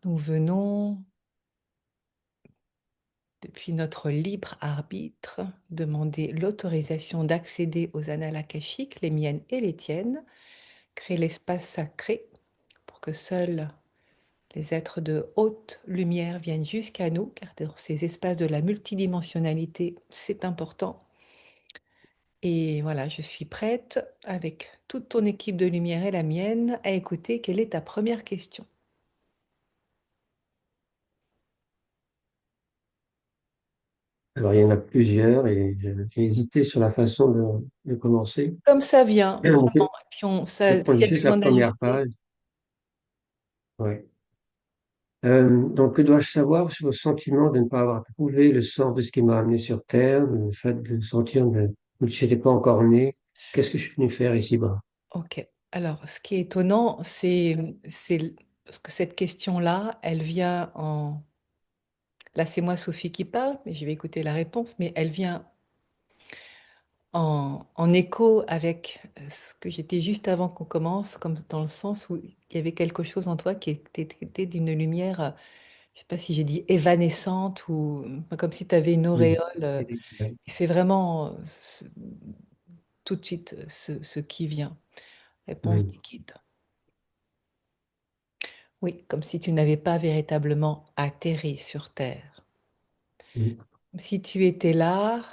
Nous venons, depuis notre libre arbitre, demander l'autorisation d'accéder aux annales akashiques, les miennes et les tiennes, créer l'espace sacré pour que seuls les êtres de haute lumière viennent jusqu'à nous, car dans ces espaces de la multidimensionnalité, c'est important. Et voilà, je suis prête, avec toute ton équipe de lumière et la mienne, à écouter quelle est ta première question. Alors, il y en a plusieurs et j'ai hésité sur la façon de commencer. Comme ça vient, Donc, vraiment. Et puis je ça, prends s'il y a juste la besoin première d'ajuster. page. Ouais. Donc, que dois-je savoir sur le sentiment de ne pas avoir trouvé le sens de ce qui m'a amené sur Terre, le fait de sentir que je n'étais pas encore né? Qu'est-ce que je suis venu faire ici-bas? Ok. Alors, ce qui est étonnant, c'est parce que cette question-là, elle vient en... Là, c'est moi, Sophie, qui parle, mais je vais écouter la réponse, mais elle vient en écho avec ce que j'étais juste avant qu'on commence, comme dans le sens où il y avait quelque chose en toi qui était d'une lumière, je sais pas si j'ai dit évanescente ou comme si tu avais une Mhm. auréole. Ouais. C'est vraiment tout de suite ce qui vient. Réponse Mhm. des guides. Oui, comme si tu n'avais pas véritablement atterri sur Terre. Mhm. Comme si tu étais là,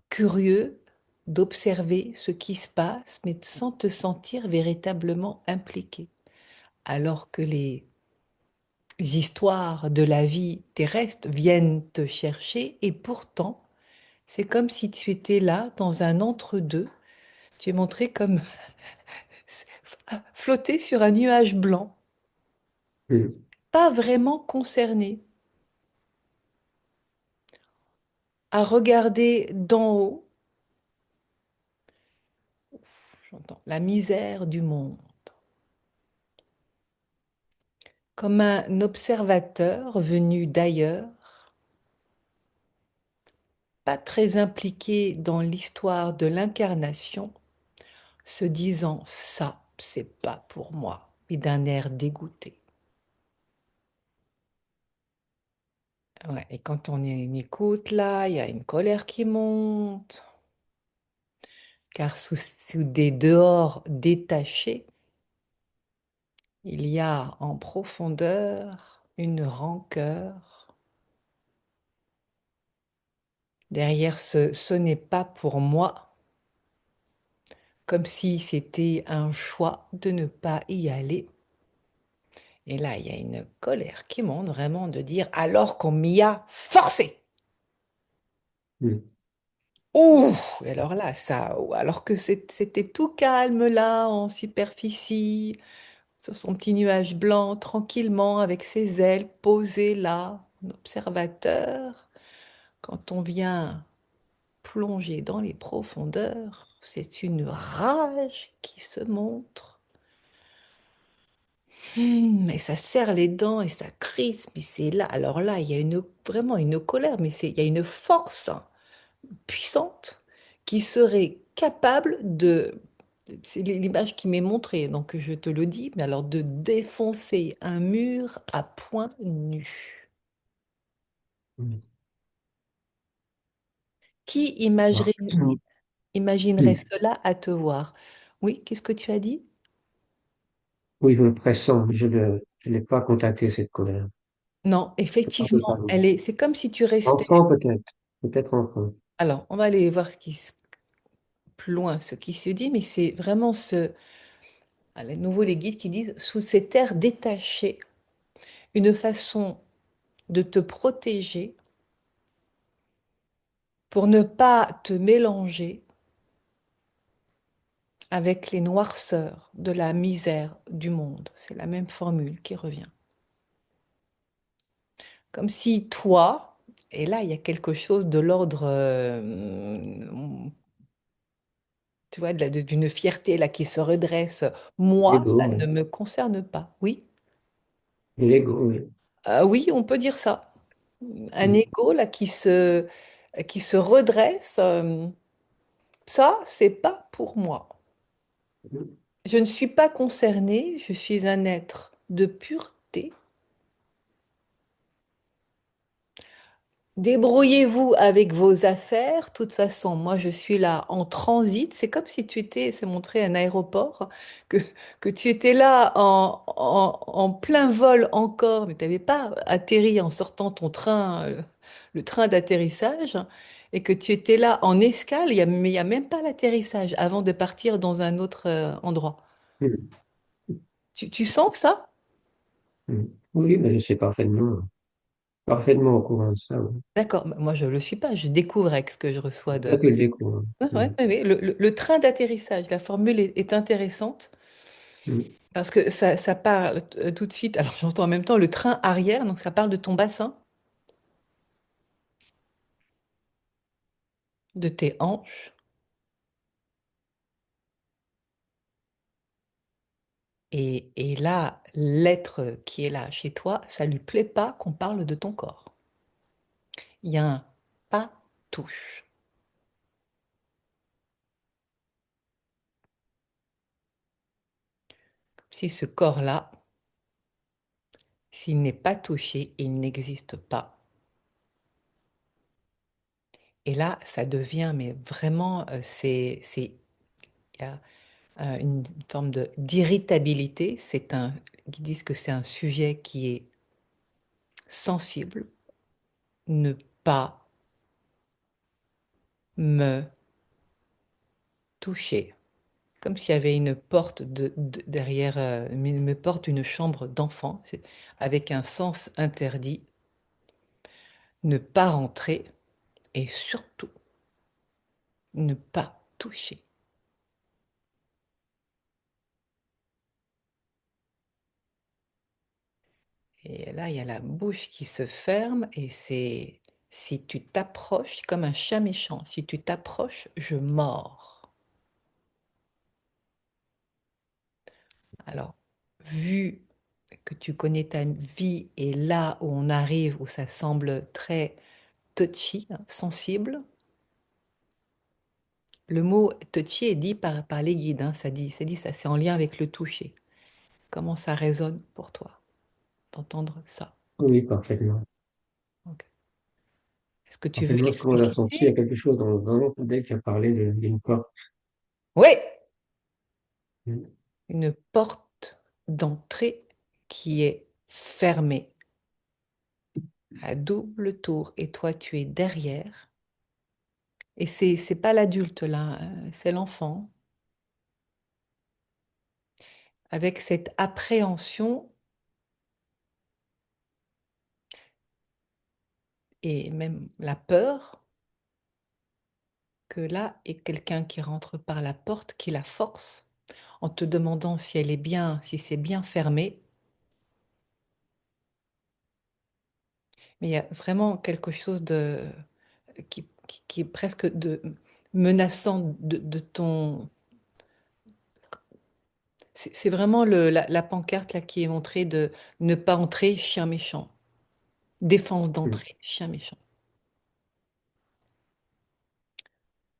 curieux d'observer ce qui se passe, mais sans te sentir véritablement impliqué. Alors que les histoires de la vie terrestre viennent te chercher, et pourtant, c'est comme si tu étais là, dans un entre-deux. Tu es montré comme flotter sur un nuage blanc, Mhm. pas vraiment concerné, à regarder d'en haut, j'entends, la misère du monde, comme un observateur venu d'ailleurs, pas très impliqué dans l'histoire de l'incarnation, se disant ça, c'est pas pour moi, et d'un air dégoûté. Ouais, et quand on écoute là, il y a une colère qui monte, car sous des dehors détachés, il y a en profondeur une rancœur. Derrière ce n'est pas pour moi, comme si c'était un choix de ne pas y aller. Et là, il y a une colère qui monte vraiment de dire alors qu'on m'y a forcé. Mhm. Ouh! Et alors là, ça, alors que c'était tout calme là, en superficie, sur son petit nuage blanc, tranquillement, avec ses ailes posées là, en observateur. Quand on vient plonger dans les profondeurs, c'est une rage qui se montre. Et ça serre les dents et ça crispe, mais c'est là. Alors là, il y a vraiment une colère, mais il y a une force puissante qui serait capable c'est l'image qui m'est montrée, donc je te le dis, mais alors de défoncer un mur à point nu. Mhm. Qui Ah. imaginerait Mhm. cela à te voir? Oui, qu'est-ce que tu as dit? Oui, je le pressens, mais je n'ai pas contacté cette colère. Non, Pas effectivement, totalement. c'est comme si tu restais. Enfant peut-être, peut-être enfant. Alors, on va aller voir plus loin ce qui se dit, mais c'est vraiment à nouveau les guides qui disent sous cet air détaché, une façon de te protéger pour ne pas te mélanger avec les noirceurs de la misère du monde. C'est la même formule qui revient. Comme si toi, et là il y a quelque chose de l'ordre, tu vois, d'une fierté là qui se redresse. Moi, L'ego, ça oui. ne me concerne pas. Oui. L'ego, oui. Oui, on peut dire ça. Un Mhm. ego là qui se redresse. Ça, c'est pas pour moi. Je ne suis pas concernée, je suis un être de pureté. Débrouillez-vous avec vos affaires. De toute façon, moi, je suis là en transit. C'est comme si tu étais, c'est montré un aéroport, que, que tu étais là en plein vol encore, mais tu n'avais pas atterri en sortant ton train, le train d'atterrissage, et que tu étais là en escale, mais il n'y a même pas l'atterrissage avant de partir dans un autre endroit. Hmm. Tu sens ça? Hmm. Oui, mais je suis parfaitement au courant de ça. Oui. D'accord, moi je ne le suis pas, je découvre avec ce que je reçois Toi, de... tu le découvres. Ouais, Hmm. ouais, ouais. Le train d'atterrissage, la formule est intéressante Hmm. parce que ça parle tout de suite, alors j'entends en même temps le train arrière, donc ça parle de ton bassin, de tes hanches. Et là, l'être qui est là chez toi, ça lui plaît pas qu'on parle de ton corps. Il y a un pas touche. Si ce corps-là, s'il n'est pas touché, il n'existe pas. Et là, ça devient, mais vraiment, il y a une forme d'irritabilité. Ils disent que c'est un sujet qui est sensible. Ne pas me toucher. Comme s'il y avait une porte derrière, une porte d'une chambre d'enfant, avec un sens interdit. Ne pas rentrer et surtout ne pas toucher. Et là, il y a la bouche qui se ferme et c'est si tu t'approches, comme un chat méchant, si tu t'approches, je mords. Alors, vu que tu connais ta vie et là où on arrive, où ça semble très touchy, hein, sensible, le mot touchy est dit par les guides, hein, ça dit ça, c'est en lien avec le toucher. Comment ça résonne pour toi d'entendre ça? Oui, parfaitement. Ok. Est-ce que tu veux Parfaitement, ce qu'on a senti, il y a l'expliciter? quelque chose dans le ventre dès que tu as parlé d'une porte. Oui, Hmm. une porte d'entrée qui est fermée à double tour et toi tu es derrière. Et c'est pas l'adulte là, c'est l'enfant avec cette appréhension et même la peur que là est quelqu'un qui rentre par la porte, qui la force en te demandant si elle est bien, si c'est bien fermé. Mais il y a vraiment quelque chose qui est presque menaçant de ton... C'est vraiment la pancarte là qui est montrée de ne pas entrer, chien méchant. Défense Hmm. d'entrée, chien méchant.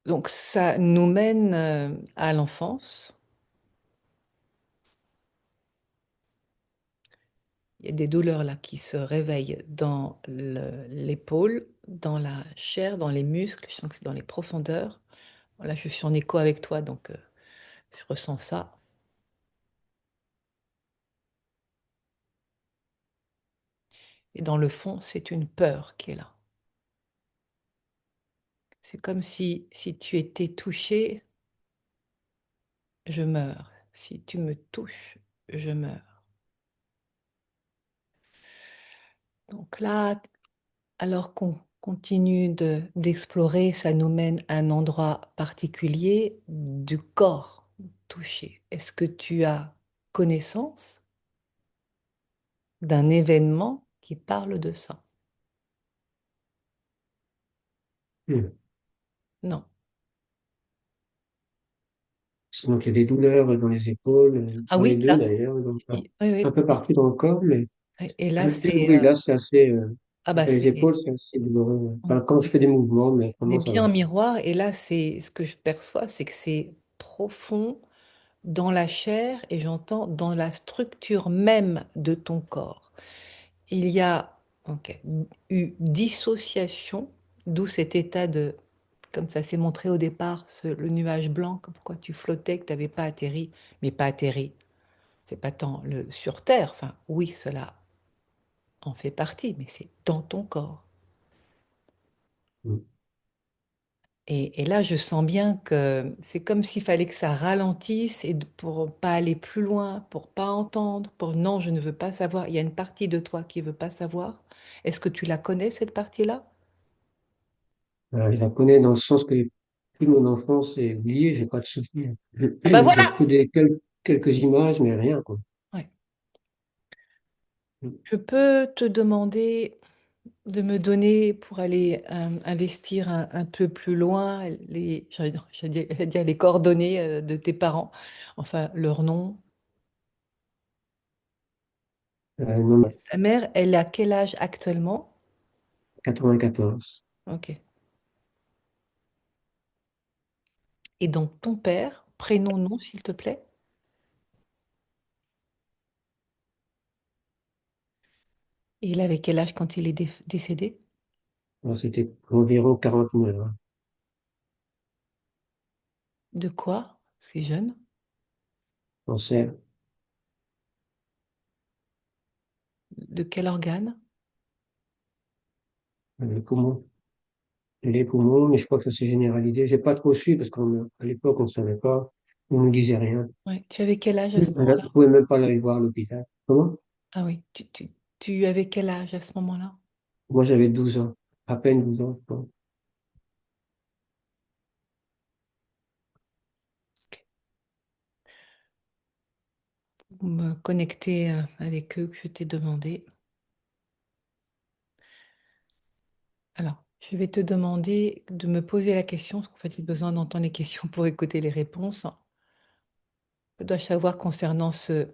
Donc ça nous mène à l'enfance. Il y a des douleurs là qui se réveillent dans l'épaule, dans la chair, dans les muscles. Je sens que c'est dans les profondeurs. Là, je suis en écho avec toi, donc je ressens ça. Et dans le fond, c'est une peur qui est là. C'est comme si tu étais touché, je meurs. Si tu me touches, je meurs. Donc là, alors qu'on continue d'explorer, ça nous mène à un endroit particulier du corps touché. Est-ce que tu as connaissance d'un événement qui parle de ça? Hmm. Non. Donc, il y a des douleurs dans les épaules, Ah dans les oui, deux là. d'ailleurs, donc, Oui, un oui. peu partout dans le corps, mais Et là, c'est... oui, là, c'est assez, ah bah, les épaules, c'est assez douloureux. Enfin, quand je fais des mouvements, mais on est comment ça bien va? en miroir. Et là, c'est ce que je perçois, c'est que c'est profond, dans la chair et j'entends dans la structure même de ton corps. Il y a ok, eu dissociation, d'où cet état de, comme ça s'est montré au départ, le nuage blanc, comme quoi tu flottais, que tu n'avais pas atterri, mais pas atterri. C'est pas tant le sur Terre, enfin oui, cela en fait partie, mais c'est dans ton corps. Mm. Et là, je sens bien que c'est comme s'il fallait que ça ralentisse et pour pas aller plus loin, pour pas entendre, pour non, je ne veux pas savoir. Il y a une partie de toi qui veut pas savoir. Est-ce que tu la connais, cette partie-là? Je la connais dans le sens que toute mon enfance est oubliée, j'ai pas de souvenirs. Ah bah J'ai voilà! que quelques images, mais rien, quoi. Ouais. Mm. Je peux te demander de me donner pour aller investir un peu plus loin j'allais dire les coordonnées de tes parents, enfin leur nom. Non, non, Ta mère, elle a quel âge actuellement? 94. Ok. Et donc ton père, prénom, nom, s'il te plaît. Et il avait quel âge quand il est décédé? Alors, c'était environ 49 ans. De quoi? C'est jeune. Cancer, De quel organe? les poumons. Les poumons, mais je crois que ça s'est généralisé. J'ai pas trop su parce qu'à l'époque, on ne savait pas. On ne nous disait rien. Ouais. Tu avais quel âge à ce On moment-là? ne pouvait même pas aller voir à l'hôpital. Comment? Ah oui, tu avais quel âge à ce moment-là? Moi, j'avais 12 ans. À peine 12 ans, je pense. Pour me connecter avec eux que je t'ai demandé. Alors, je vais te demander de me poser la question, parce qu'en fait, j'ai besoin d'entendre les questions pour écouter les réponses. Que dois-je savoir concernant ce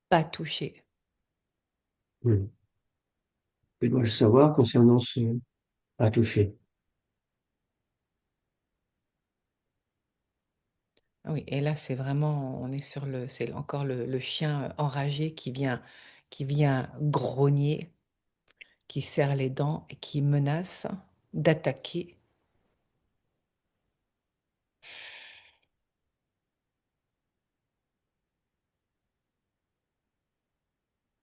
pas touché? Hmm. Que dois-je savoir concernant ce à toucher? Ah oui, et là, c'est vraiment, on est sur c'est encore le chien enragé qui vient grogner, qui serre les dents et qui menace d'attaquer.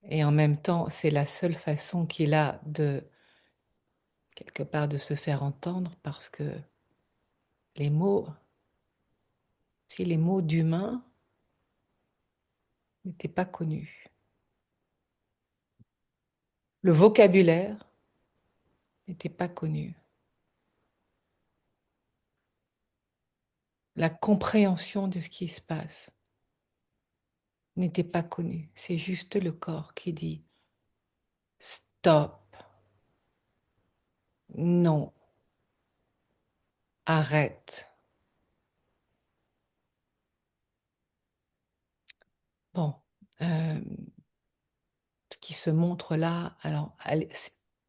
Et en même temps, c'est la seule façon qu'il a de, quelque part, de se faire entendre parce que les mots, si les mots d'humain n'étaient pas connus, le vocabulaire n'était pas connu, la compréhension de ce qui se passe n'était pas connue. C'est juste le corps qui dit stop, non, arrête. Bon, euh, ce qui se montre là, alors,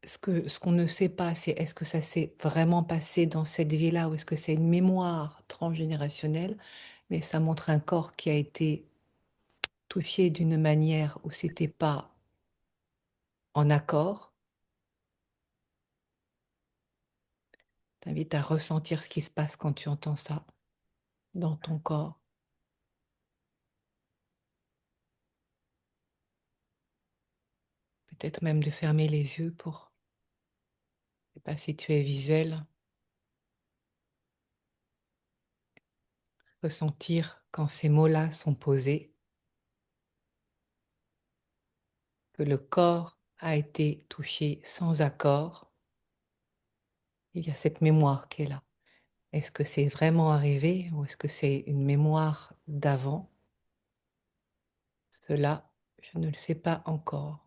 ce qu'on ne sait pas, c'est est-ce que ça s'est vraiment passé dans cette vie-là ou est-ce que c'est une mémoire transgénérationnelle, mais ça montre un corps qui a été touché d'une manière où c'était pas en accord. T'invite à ressentir ce qui se passe quand tu entends ça dans ton corps. Peut-être même de fermer les yeux pour, je sais pas si tu es visuel, ressentir quand ces mots-là sont posés, que le corps a été touché sans accord. Il y a cette mémoire qui est là. Est-ce que c'est vraiment arrivé ou est-ce que c'est une mémoire d'avant? Cela, je ne le sais pas encore.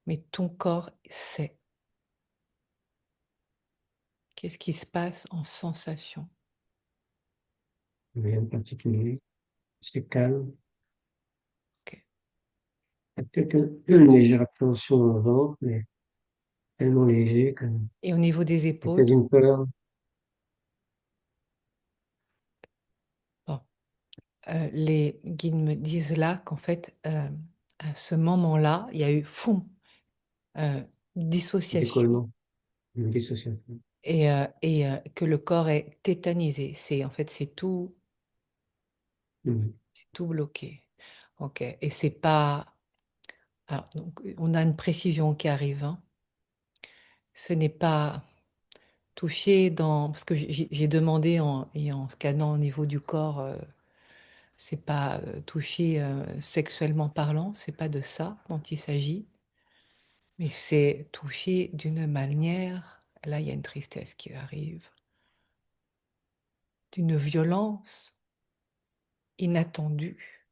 Mais ton corps sait. Qu'est-ce qui se passe en sensation? Rien de particulier. C'est calme. Ok. Il y a peut-être une légère appréhension au ventre, mais tellement léger que Et au niveau des c'est peut-être épaules, une peur. Les guides me disent là qu'en fait, à ce moment-là, il y a eu fond, euh, dissociation Décollement, une dissociation. et que le corps est tétanisé. En fait, Mhm. c'est tout bloqué. Ok. Et c'est pas. Alors, donc, on a une précision qui arrive, hein. Ce n'est pas touché dans. Parce que j'ai demandé et en scannant au niveau du corps, c'est pas touché sexuellement parlant, c'est pas de ça dont il s'agit. Mais c'est touché d'une manière, là il y a une tristesse qui arrive, d'une violence inattendue,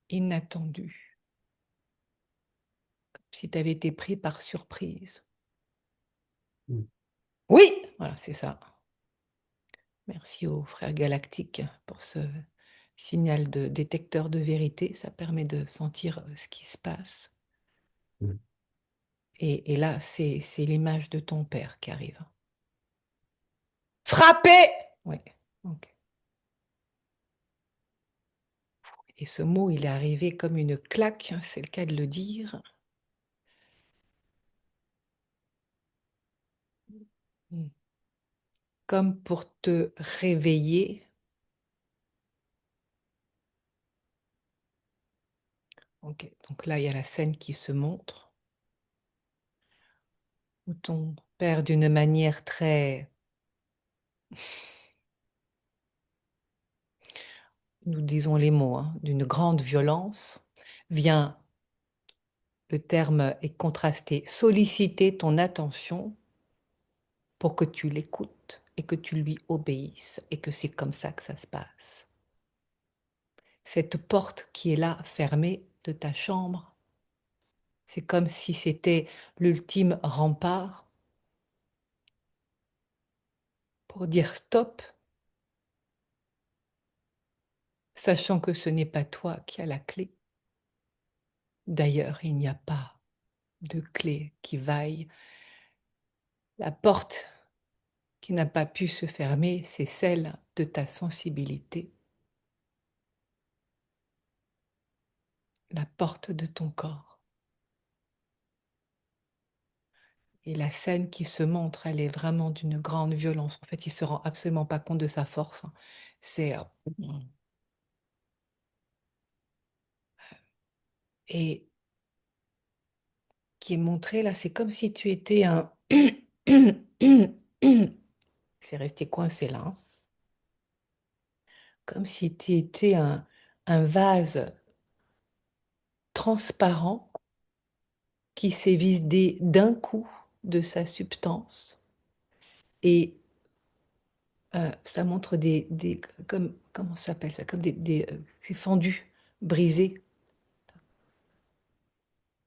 inattendue, comme si tu avais été pris par surprise. Mhm. Oui, voilà, c'est ça. Merci aux frères galactiques pour ce signal de détecteur de vérité. Ça permet de sentir ce qui se passe. Mhm. Et là, c'est l'image de ton père qui arrive. Frappé! Oui, ok. Et ce mot, il est arrivé comme une claque, hein, c'est le cas de le dire. Mm. Comme pour te réveiller. Ok, donc là, il y a la scène qui se montre, où ton père, d'une manière très, nous disons les mots, hein, d'une grande violence, vient, le terme est contrasté, solliciter ton attention pour que tu l'écoutes et que tu lui obéisses et que c'est comme ça que ça se passe. Cette porte qui est là, fermée de ta chambre, c'est comme si c'était l'ultime rempart pour dire stop, sachant que ce n'est pas toi qui as la clé. D'ailleurs, il n'y a pas de clé qui vaille. La porte qui n'a pas pu se fermer, c'est celle de ta sensibilité, la porte de ton corps. Et la scène qui se montre, elle est vraiment d'une grande violence. En fait, il se rend absolument pas compte de sa force. C'est et qui est montré là, c'est comme si tu étais un c'est resté coincé là, hein. Comme si tu étais un vase transparent qui s'est vidé d'un coup de sa substance. Et ça montre comme, comment ça s'appelle ça? Comme c'est fendu, brisé,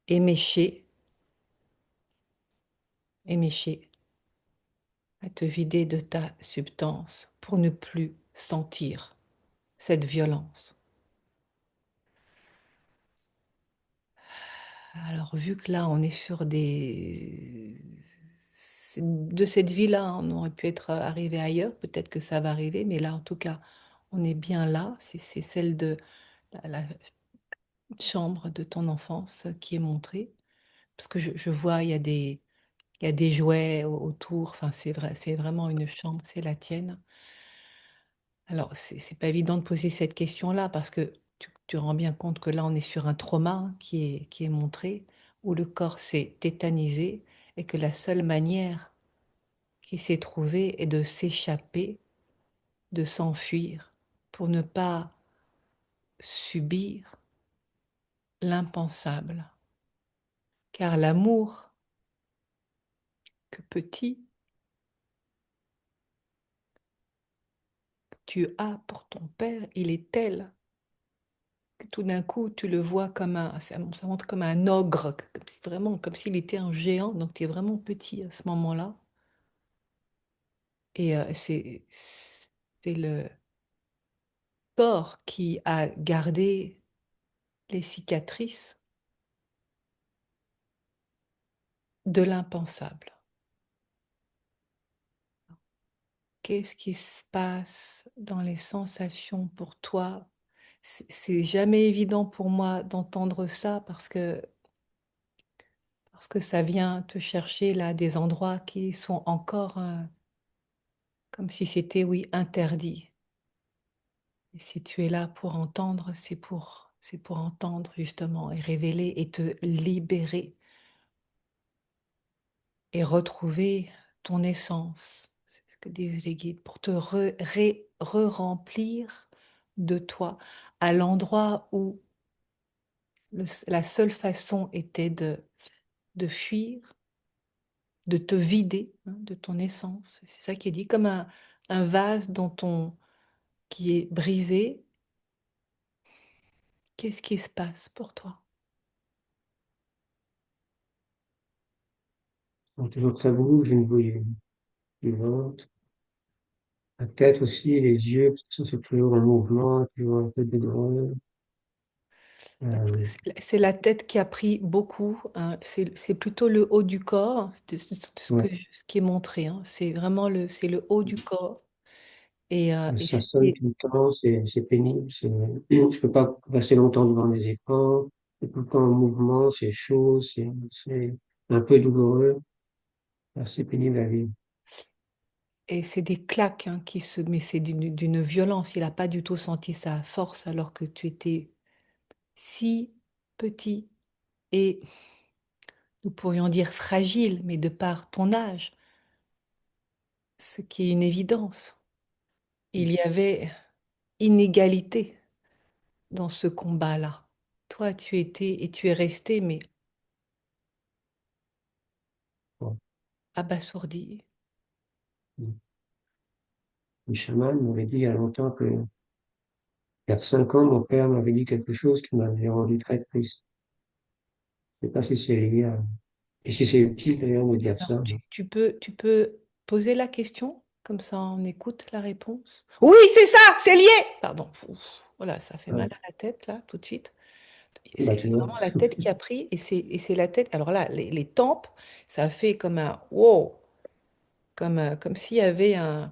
éméché, éméché, à te vider de ta substance pour ne plus sentir cette violence. Alors, vu que là, on est sur de cette vie-là, on aurait pu être arrivé ailleurs, peut-être que ça va arriver, mais là, en tout cas, on est bien là. C'est celle de la chambre de ton enfance qui est montrée. Parce que je vois, il y a des jouets autour. Enfin, c'est vrai, c'est vraiment une chambre, c'est la tienne. Alors, c'est pas évident de poser cette question-là parce que tu rends bien compte que là, on est sur un trauma hein, qui est montré, où le corps s'est tétanisé et que la seule manière qui s'est trouvée est de s'échapper, de s'enfuir pour ne pas subir l'impensable. Car l'amour que petit tu as pour ton père, il est tel que tout d'un coup, tu le vois comme ça montre comme un ogre, vraiment comme s'il était un géant, donc tu es vraiment petit à ce moment-là. Et c'est le corps qui a gardé les cicatrices de l'impensable. Qu'est-ce qui se passe dans les sensations pour toi c'est jamais évident pour moi d'entendre ça parce que ça vient te chercher là des endroits qui sont encore comme si c'était, oui, interdit. Et si tu es là pour entendre, c'est pour entendre justement et révéler et te libérer et retrouver ton essence. C'est ce que disent les guides, pour te re-remplir de toi à l'endroit où la seule façon était de fuir, de te vider hein, de ton essence. C'est ça qui est dit, comme un vase qui est brisé. Qu'est-ce qui se passe pour toi? Donc, toujours très beau, j'ai une bouille du ventre. La tête aussi, les yeux, parce que ça c'est toujours en mouvement, toujours un peu douloureux. Euh, C'est la tête qui a pris beaucoup, hein. C'est plutôt le haut du corps, ouais, ce qui est montré, hein. C'est vraiment c'est le haut du corps. Et ça sonne tout le temps, c'est pénible. Je peux pas rester longtemps devant les écrans. C'est tout le temps en mouvement, c'est chaud, c'est un peu douloureux. C'est pénible à vivre. et c'est des claques hein, mais c'est d'une violence. Il n'a pas du tout senti sa force alors que tu étais si petit et nous pourrions dire fragile, mais de par ton âge, ce qui est une évidence. Il y avait inégalité dans ce combat-là. Toi, tu étais et tu es resté, mais Bon. abasourdi. Le chaman m'avait dit il y a longtemps que, il y a 5 ans, mon père m'avait dit quelque chose qui m'avait rendu très triste. Je sais pas si c'est lié à, et si c'est utile d'ailleurs de dire Alors, ça. tu peux poser la question, comme ça on écoute la réponse. Oui, c'est ça, c'est lié. Pardon. Ouf, voilà, ça fait mal Ouais. à la tête là, tout de suite. Et Bah, c'est tu vois. vraiment la tête qui a pris, et c'est la tête. Alors là, les tempes, ça a fait comme un wow, comme s'il y avait euh,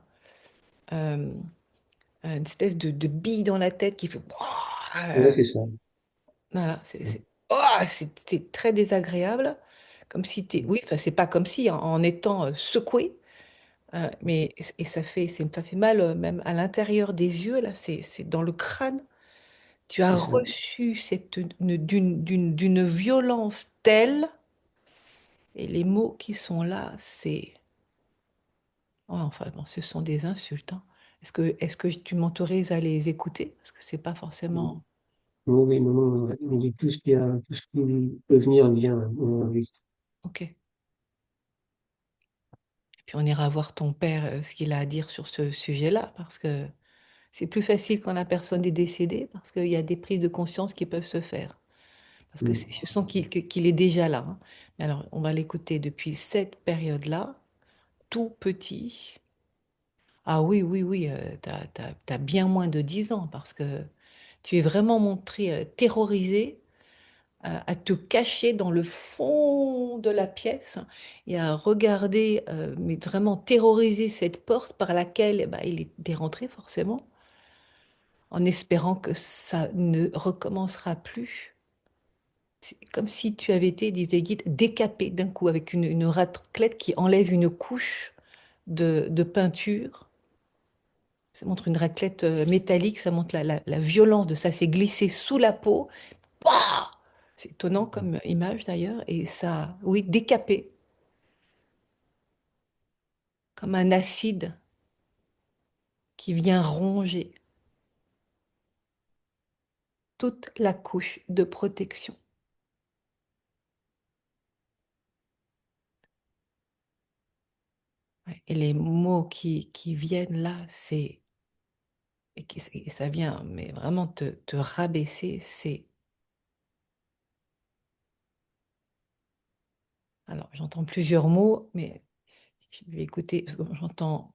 une espèce de bille dans la tête qui fait. Ouais, Ouah. c'est ça. Voilà, Ouais. c'est très désagréable, comme si t'es, oui, enfin c'est pas comme si en étant secoué, mais et ça fait mal même à l'intérieur des yeux là, c'est dans le crâne. Tu as C'est ça. reçu d'une violence telle, et les mots qui sont là, c'est, ouais, enfin bon, ce sont des insultes, hein. Est-ce que tu m'autorises à les écouter? Parce que c'est pas forcément. Oui, oui, non, non, on dit tout ce qui a, tout ce qui peut venir bien. Oui. Ok. Puis on ira voir ton père, ce qu'il a à dire sur ce sujet-là, parce que c'est plus facile quand la personne est décédée, parce qu'il y a des prises de conscience qui peuvent se faire. Parce que Mm. je sens qu'il est déjà là, hein. Mais alors, on va l'écouter depuis cette période-là, tout petit. Ah oui, oui, oui, t'as bien moins de 10 ans, parce que tu es vraiment montré terrorisé, à te cacher dans le fond de la pièce et à regarder, mais vraiment terroriser cette porte par laquelle eh ben, il est rentré forcément, en espérant que ça ne recommencera plus. C'est comme si tu avais été, disent les guides, décapé d'un coup avec une raclette qui enlève une couche de peinture. Ça montre une raclette métallique, ça montre la violence de ça s'est glissé sous la peau. Pouah. C'est étonnant comme image d'ailleurs, et ça, oui, décapé, comme un acide qui vient ronger toute la couche de protection. Ouais. Et les mots qui viennent là, et ça vient, mais vraiment te rabaisser, c'est, alors j'entends plusieurs mots, mais je vais écouter, parce que j'entends,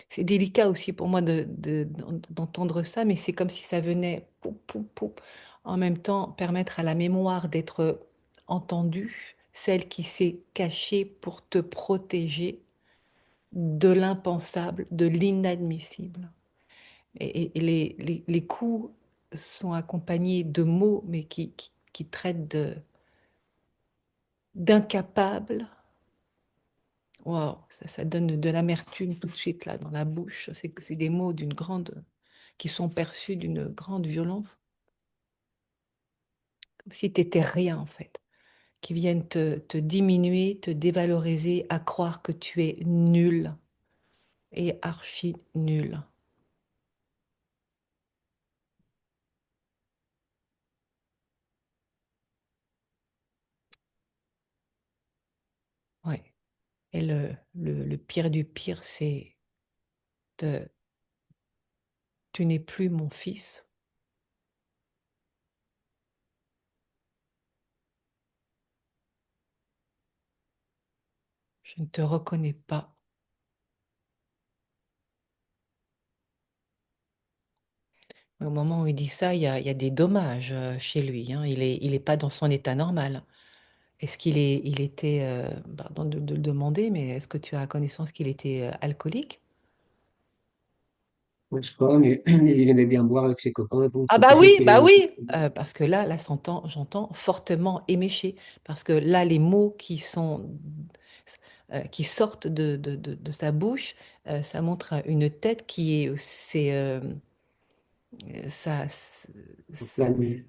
c'est délicat aussi pour moi d'entendre ça, mais c'est comme si ça venait, poup, poup, poup, en même temps permettre à la mémoire d'être entendue, celle qui s'est cachée pour te protéger de l'impensable, de l'inadmissible. Et les coups sont accompagnés de mots, mais qui traitent d'incapables. Waouh, ça donne de l'amertume tout de suite là dans la bouche. C'est des mots qui sont perçus d'une grande violence, comme si tu étais rien en fait, qui viennent te diminuer, te dévaloriser, à croire que tu es nul et archi nul. Ouais. Et le pire du pire, c'est de tu n'es plus mon fils. Je ne te reconnais pas. Au moment où il dit ça, il y a des dommages chez lui, hein. Il est pas dans son état normal. Est-ce il était, pardon de le demander, mais est-ce que tu as connaissance qu'il était alcoolique? Je sais pas, mais il aimait bien boire avec ses copains, donc Ah c'est possible qu'il ait bah un petit oui, peu. parce que là, j'entends fortement éméché, parce que là, les mots qui sortent de sa bouche, ça montre une tête qui est, ça, ça, Flâner.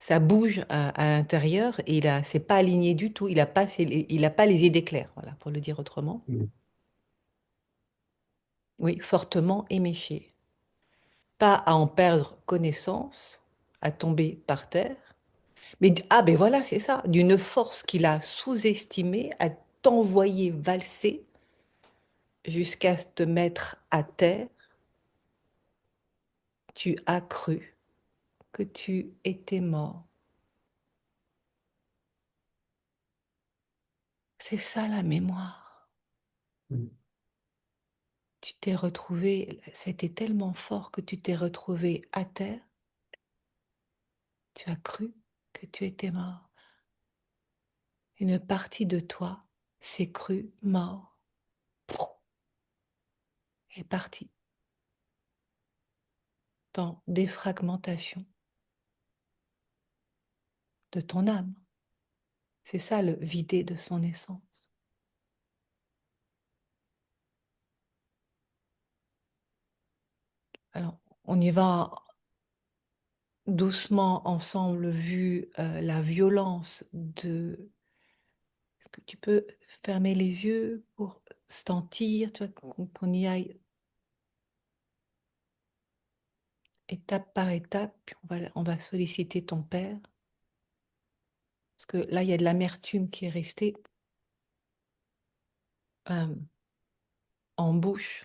ça bouge à l'intérieur et c'est pas aligné du tout. Il a pas les idées claires, voilà, pour le dire autrement. Mm. Oui, fortement éméché. Pas à en perdre connaissance, à tomber par terre, mais ah ben voilà, c'est ça, d'une force qu'il a sous-estimée, à t'envoyer valser jusqu'à te mettre à terre. Tu as cru que tu étais mort. C'est ça la mémoire. Mm. Tu t'es retrouvé, c'était tellement fort que tu t'es retrouvé à terre. Tu as cru que tu étais mort. Une partie de toi s'est crue mort. Est partie dans défragmentation de ton âme. C'est ça le vider de son essence. Alors, on y va doucement ensemble, vu la violence de... Est-ce que tu peux fermer les yeux pour sentir, tu vois, qu'on y aille étape par étape, puis on va solliciter ton père, parce que là, il y a de l'amertume qui est restée euh, en bouche.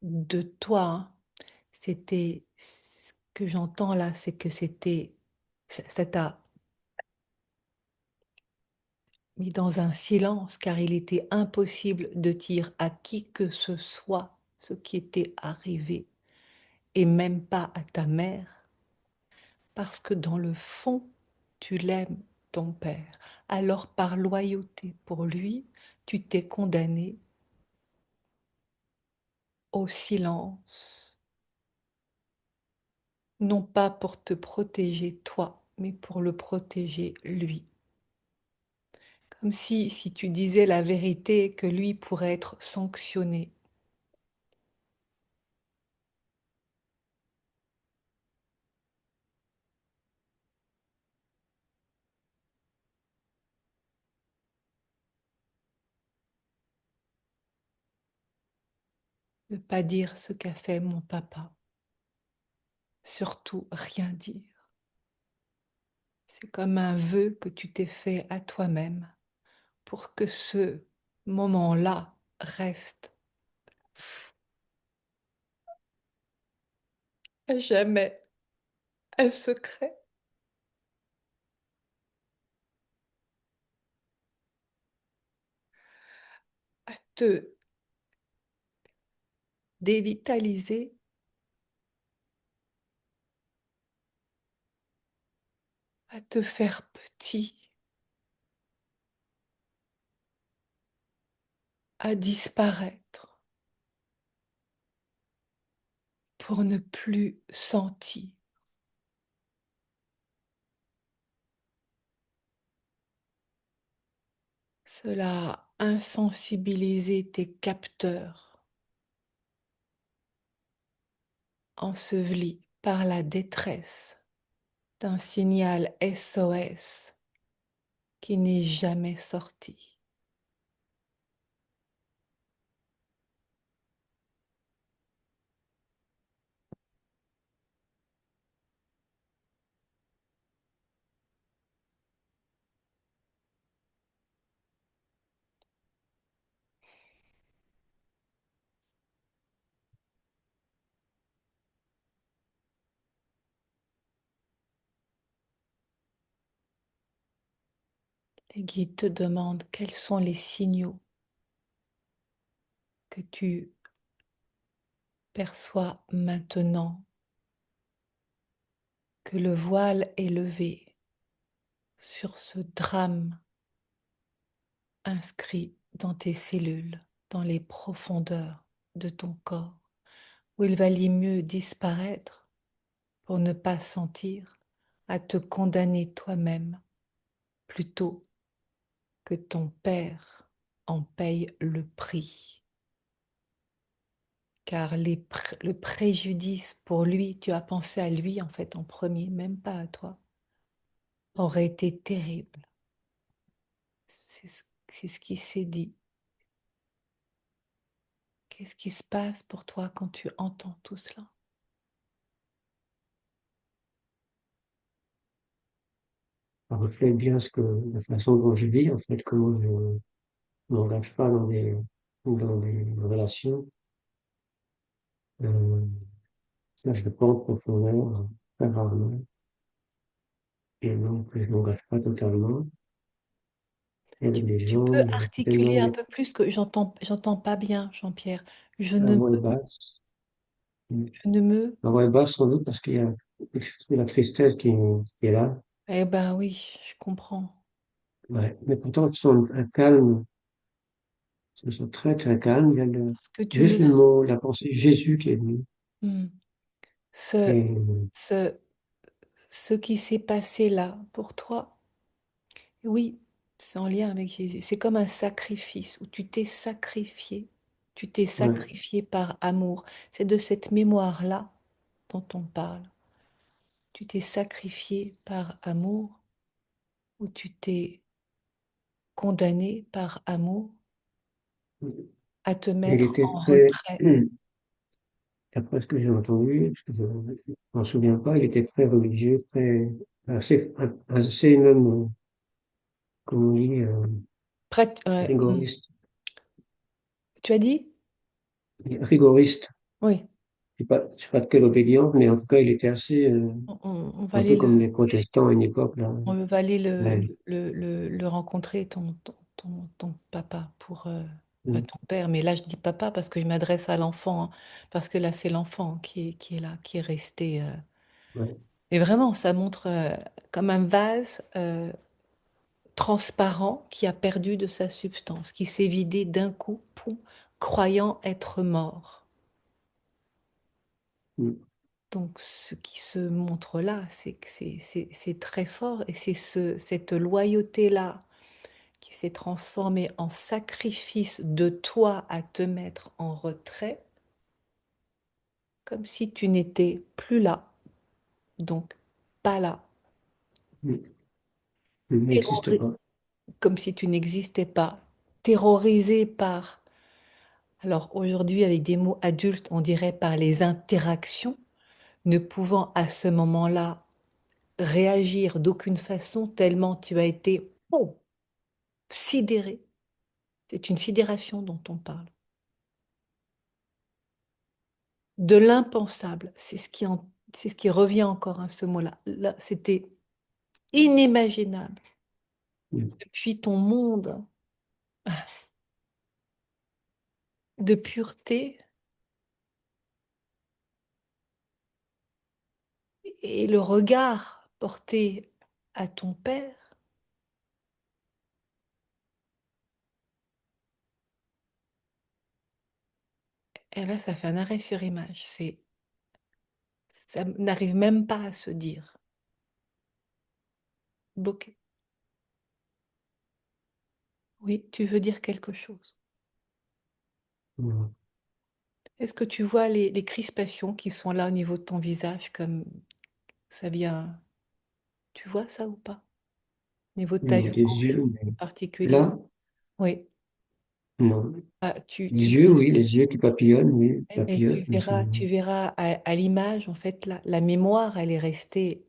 De toi, hein. C'était ce que j'entends là, c'est que ça t'a mis dans un silence, car il était impossible de dire à qui que ce soit ce qui était arrivé, et même pas à ta mère, parce que dans le fond, tu l'aimes, ton père. Alors par loyauté pour lui, tu t'es condamné au silence, non pas pour te protéger toi, mais pour le protéger lui. Comme si tu disais la vérité, que lui pourrait être sanctionné. Ne pas dire ce qu'a fait mon papa. Surtout rien dire. C'est comme un vœu que tu t'es fait à toi-même pour que ce moment-là reste à jamais un secret, à te dévitaliser, à te faire petit. à disparaître pour ne plus sentir. Cela a insensibilisé tes capteurs, ensevelis par la détresse d'un signal SOS qui n'est jamais sorti. Les guides te demandent quels sont les signaux que tu perçois maintenant que le voile est levé sur ce drame inscrit dans tes cellules, dans les profondeurs de ton corps, où il valait mieux disparaître pour ne pas sentir à te condamner toi-même plutôt que ton père en paye le prix. Car le préjudice pour lui, tu as pensé à lui en fait en premier, même pas à toi, aurait été terrible. C'est ce qui s'est dit. Qu'est-ce qui se passe pour toi quand tu entends tout cela? Ça reflète bien la façon dont je vis, en fait, comment je ne m'engage pas dans des relations. Euh, Là, je le prends en profondeur, très rarement, et donc je ne m'engage pas totalement. Et avec des Tu gens, peux mais tellement articuler un peu plus que j'entends pas bien, Jean-Pierre. Je la ne, voix est basse. je ne me. La voix est basse sans doute parce qu'il y a quelque chose de la tristesse qui est là. Eh ben oui, je comprends. Ouais. Mais pourtant, je sens un calme, je sens très très calme. Il y a Parce que tu juste le le sens. mot, la pensée Jésus qui est venu. Hmm. Ce, Et ce, ce qui s'est passé là pour toi, oui, c'est en lien avec Jésus. C'est comme un sacrifice où tu t'es sacrifié. Tu t'es ouais, sacrifié par amour. C'est de cette mémoire-là dont on parle. Tu t'es sacrifié par amour ou tu t'es condamné par amour à te il mettre était en très, retrait. d'après ce que j'ai entendu, parce que je ne m'en souviens pas, il était très religieux, très, assez même, comment on dit, Hmm. rigoriste. Tu as dit? Rigoriste. Oui. Je sais pas de quelle obédience, mais en tout cas, il était assez, On va un peu aller comme les protestants à une époque, là. on va aller Ouais. le rencontrer, ton papa, pour, pas Mm. ton père, mais là je dis papa parce que je m'adresse à l'enfant, hein, parce que là c'est l'enfant qui est là, qui est resté. Ouais. Et vraiment, ça montre comme un vase transparent qui a perdu de sa substance, qui s'est vidé d'un coup, poum, croyant être mort. Mm. Donc, ce qui se montre là, c'est que c'est très fort et c'est cette loyauté-là qui s'est transformée en sacrifice de toi à te mettre en retrait, comme si tu n'étais plus là, donc pas là, Mm. Il n'existe terrori- pas. comme si tu n'existais pas, terrorisé par, alors aujourd'hui avec des mots adultes, on dirait par les interactions, ne pouvant à ce moment-là réagir d'aucune façon tellement tu as été sidéré. C'est une sidération dont on parle. De l'impensable, c'est ce qui revient encore à ce mot-là. Là, c'était inimaginable. Mm. Depuis ton monde de pureté et le regard porté à ton père, Et là, ça fait un arrêt sur image. Ça n'arrive même pas à se dire. Bloqué. Oui, tu veux dire quelque chose. Mm. Est-ce que tu vois les crispations qui sont là au niveau de ton visage, comme ça vient. Tu vois ça ou pas? Au niveau de Au ta niveau joue des gauche yeux, en mais particulier. là, Oui. non. Ah, Les yeux, oui, les yeux qui papillonnent, oui, mais papillonnent, mais tu sinon, verras à l'image, en fait, la mémoire, elle est restée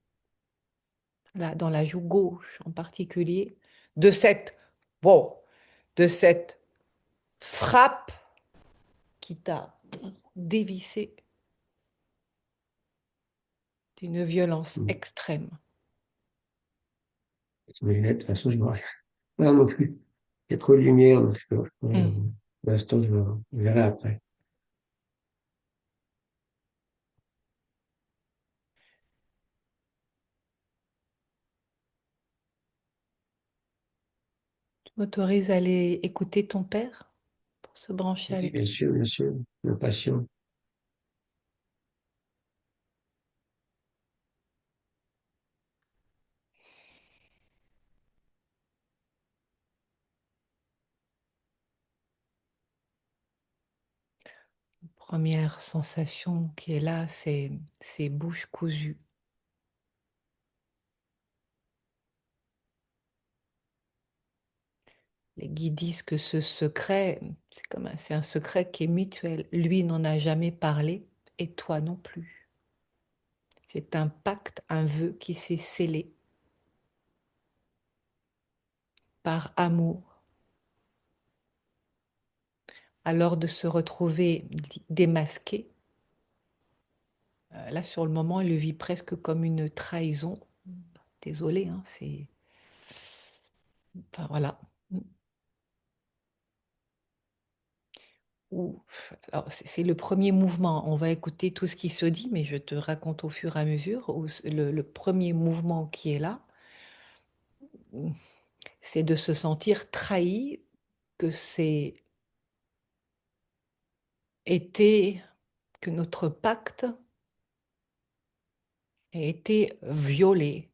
là, dans la joue gauche en particulier, de cette, wow, de cette frappe qui t'a dévissé d'une violence mm. extrême. Mes lunettes, de toute façon, je vois rien. Pas non plus. Il y a trop de lumière, donc je peux rien. Hmm. Pour l'instant, je verrai après. Tu m'autorises à aller écouter ton père pour se brancher Oui, avec lui? bien sûr, le patient. Première sensation qui est là, c'est bouche cousue. Les guides disent que ce secret, c'est un secret qui est mutuel. Lui n'en a jamais parlé et toi non plus. C'est un pacte, un vœu qui s'est scellé par amour. Alors de se retrouver démasqué, là sur le moment, il le vit presque comme une trahison. Désolé, hein, c'est... Enfin voilà. Alors, c'est le premier mouvement. On va écouter tout ce qui se dit, mais je te raconte au fur et à mesure. Le premier mouvement qui est là, c'est de se sentir trahi, que c'est été, que notre pacte a été violé.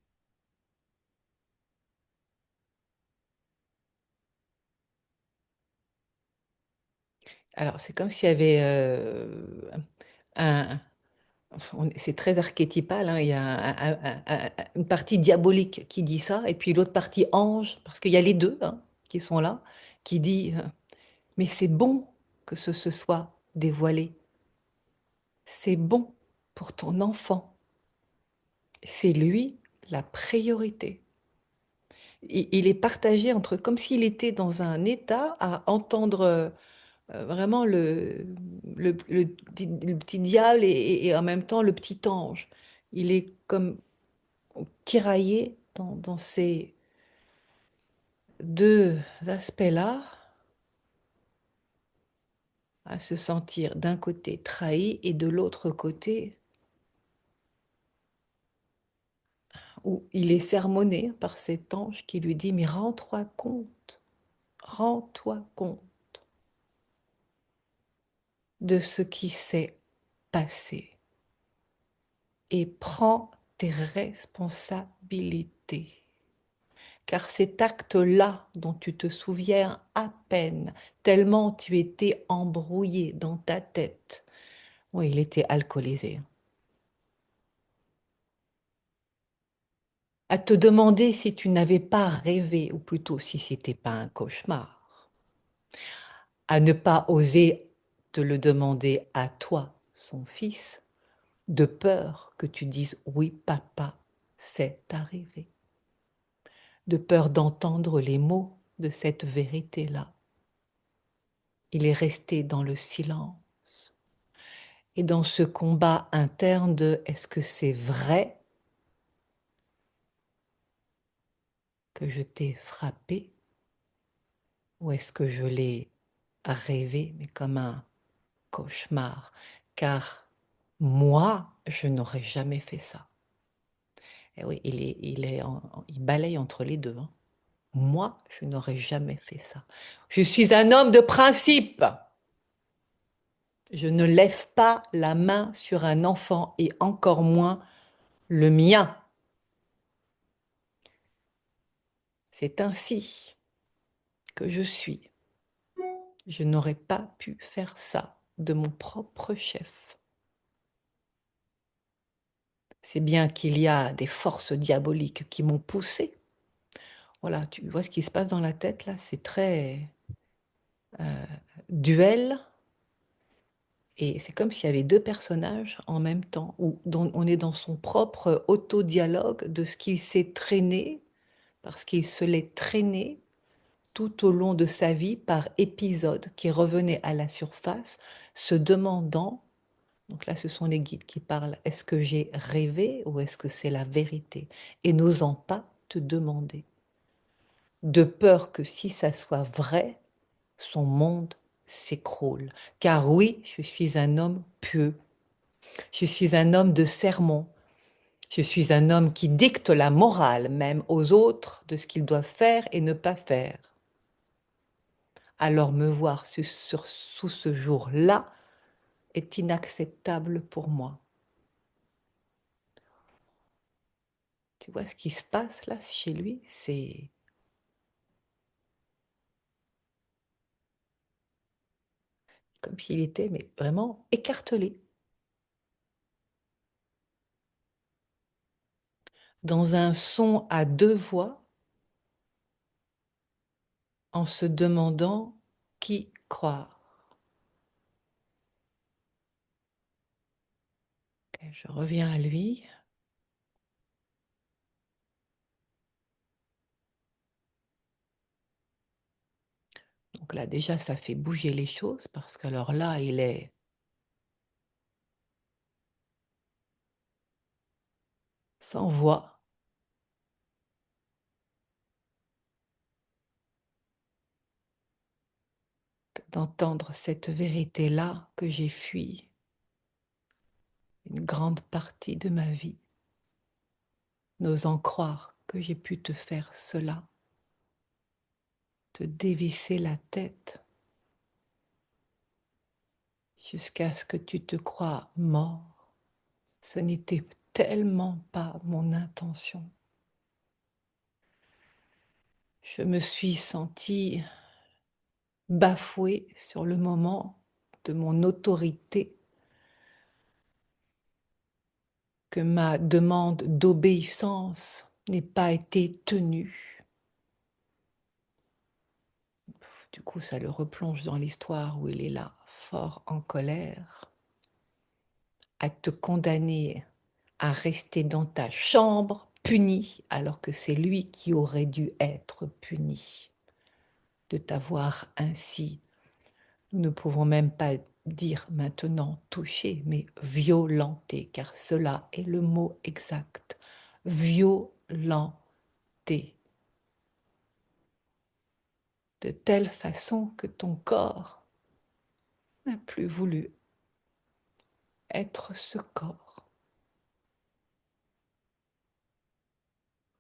Alors, c'est comme s'il y avait un, c'est très archétypal, hein, il y a une partie diabolique qui dit ça, et puis l'autre partie ange, parce qu'il y a les deux hein, qui sont là, qui dit mais c'est bon que ce se soit dévoilé. C'est bon pour ton enfant. C'est lui la priorité. Il est partagé entre, comme s'il était dans un état à entendre vraiment le petit diable et en même temps le petit ange. Il est comme tiraillé dans ces deux aspects-là, à se sentir d'un côté trahi et de l'autre côté où il est sermonné par cet ange qui lui dit, mais rends-toi compte de ce qui s'est passé et prends tes responsabilités. Car cet acte-là dont tu te souviens à peine, tellement tu étais embrouillé dans ta tête, oui, il était alcoolisé, à te demander si tu n'avais pas rêvé, ou plutôt si c'était pas un cauchemar, à ne pas oser te le demander à toi, son fils, de peur que tu dises oui, papa, c'est arrivé, de peur d'entendre les mots de cette vérité-là. Il est resté dans le silence et dans ce combat interne de est-ce que c'est vrai que je t'ai frappé ou est-ce que je l'ai rêvé, mais comme un cauchemar, car moi, je n'aurais jamais fait ça. Et oui, il balaye entre les deux, hein. Moi, je n'aurais jamais fait ça. Je suis un homme de principe. Je ne lève pas la main sur un enfant et encore moins le mien. C'est ainsi que je suis. Je n'aurais pas pu faire ça de mon propre chef. C'est bien qu'il y a des forces diaboliques qui m'ont poussé. Voilà, tu vois ce qui se passe dans la tête là, c'est très duel. Et c'est comme s'il y avait deux personnages en même temps, où on est dans son propre autodialogue de ce qu'il s'est traîné, parce qu'il se l'est traîné tout au long de sa vie par épisodes qui revenaient à la surface, se demandant, donc là ce sont les guides qui parlent, est-ce que j'ai rêvé ou est-ce que c'est la vérité? Et n'osant pas te demander, de peur que si ça soit vrai, son monde s'écroule. Car oui, je suis un homme pieux, je suis un homme de sermon, je suis un homme qui dicte la morale même aux autres de ce qu'ils doivent faire et ne pas faire. Alors me voir sous ce jour-là est inacceptable pour moi. Tu vois ce qui se passe là chez lui, c'est comme s'il était mais vraiment écartelé. Dans un son à deux voix, en se demandant qui croire. Okay, je reviens à lui. Donc là, déjà, ça fait bouger les choses parce qu'alors là, il est sans voix. D'entendre cette vérité-là que j'ai fui une grande partie de ma vie, n'osant croire que j'ai pu te faire cela, te dévisser la tête jusqu'à ce que tu te crois mort. Ce n'était tellement pas mon intention. Je me suis sentie bafouée sur le moment de mon autorité, que ma demande d'obéissance n'ait pas été tenue. Du coup, ça le replonge dans l'histoire où il est là, fort en colère, à te condamner à rester dans ta chambre, puni, alors que c'est lui qui aurait dû être puni de t'avoir ainsi. Nous ne pouvons même pas dire maintenant touché, mais violenté, car cela est le mot exact. Violenté. De telle façon que ton corps n'a plus voulu être ce corps.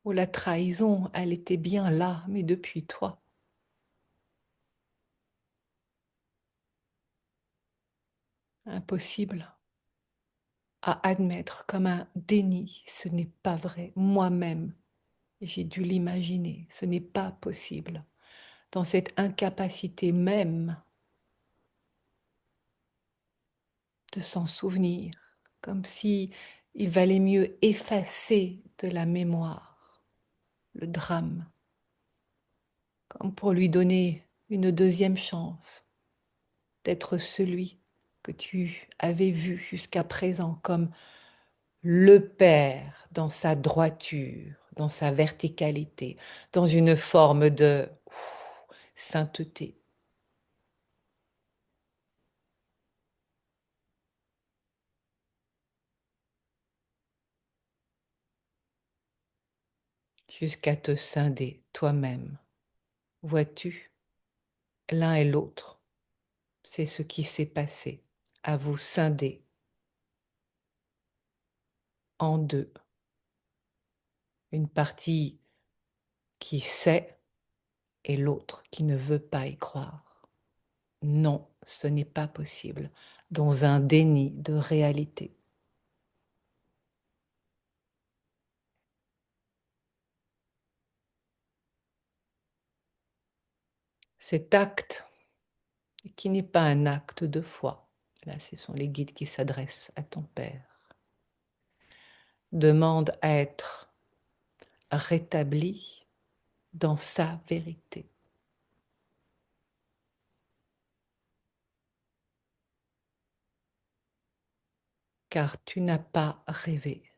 Où la trahison, elle était bien là, mais depuis toi. Impossible à admettre comme un déni. Ce n'est pas vrai. Moi-même, j'ai dû l'imaginer. Ce n'est pas possible. Dans cette incapacité même de s'en souvenir, comme si il valait mieux effacer de la mémoire le drame, comme pour lui donner une deuxième chance d'être celui que tu avais vu jusqu'à présent comme le Père dans sa droiture, dans sa verticalité, dans une forme de sainteté. Jusqu'à te scinder toi-même. Vois-tu, l'un et l'autre, c'est ce qui s'est passé, à vous scinder en deux. Une partie qui sait et l'autre qui ne veut pas y croire. Non, ce n'est pas possible. dans un déni de réalité. Cet acte, qui n'est pas un acte de foi, là ce sont les guides qui s'adressent à ton Père, demande à être rétabli dans sa vérité. Car tu n'as pas rêvé,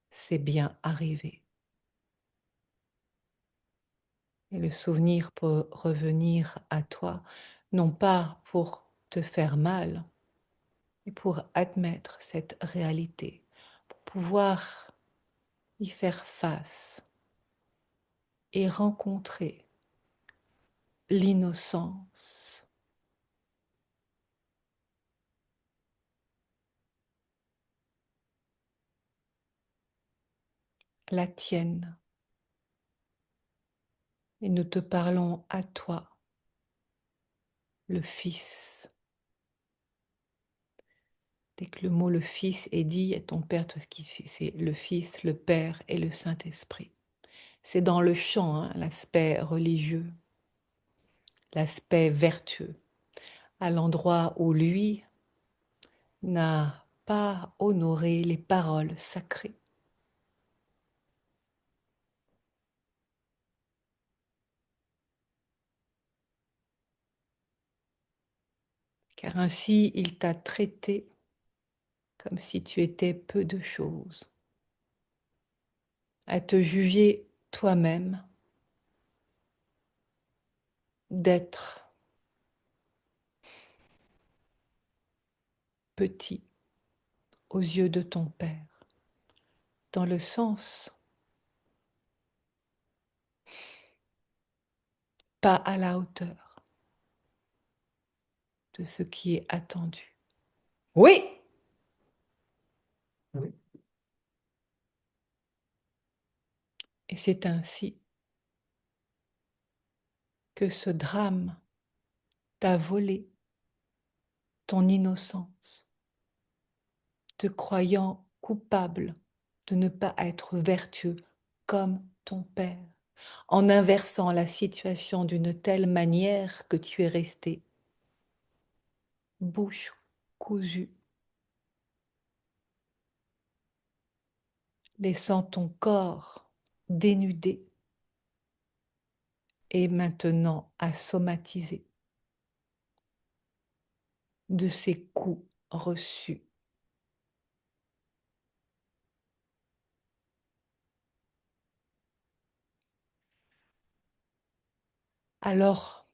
c'est bien arrivé. Et le souvenir peut revenir à toi, non pas pour te faire mal, mais pour admettre cette réalité, pour pouvoir y faire face et rencontrer l'innocence, la tienne. Et nous te parlons à toi, le Fils. Dès que le mot le Fils est dit à ton Père, tout ce qui c'est le Fils, le Père et le Saint-Esprit. C'est dans le chant, hein, l'aspect religieux, l'aspect vertueux, à l'endroit où lui n'a pas honoré les paroles sacrées. Car ainsi il t'a traité comme si tu étais peu de choses, à te juger toi-même d'être petit aux yeux de ton Père, dans le sens pas à la hauteur de ce qui est attendu. Oui, Oui. et c'est ainsi que ce drame t'a volé ton innocence, te croyant coupable de ne pas être vertueux comme ton Père, en inversant la situation d'une telle manière que tu es resté bouche cousue, laissant ton corps dénudé et maintenant à somatiser de ces coups reçus. Alors,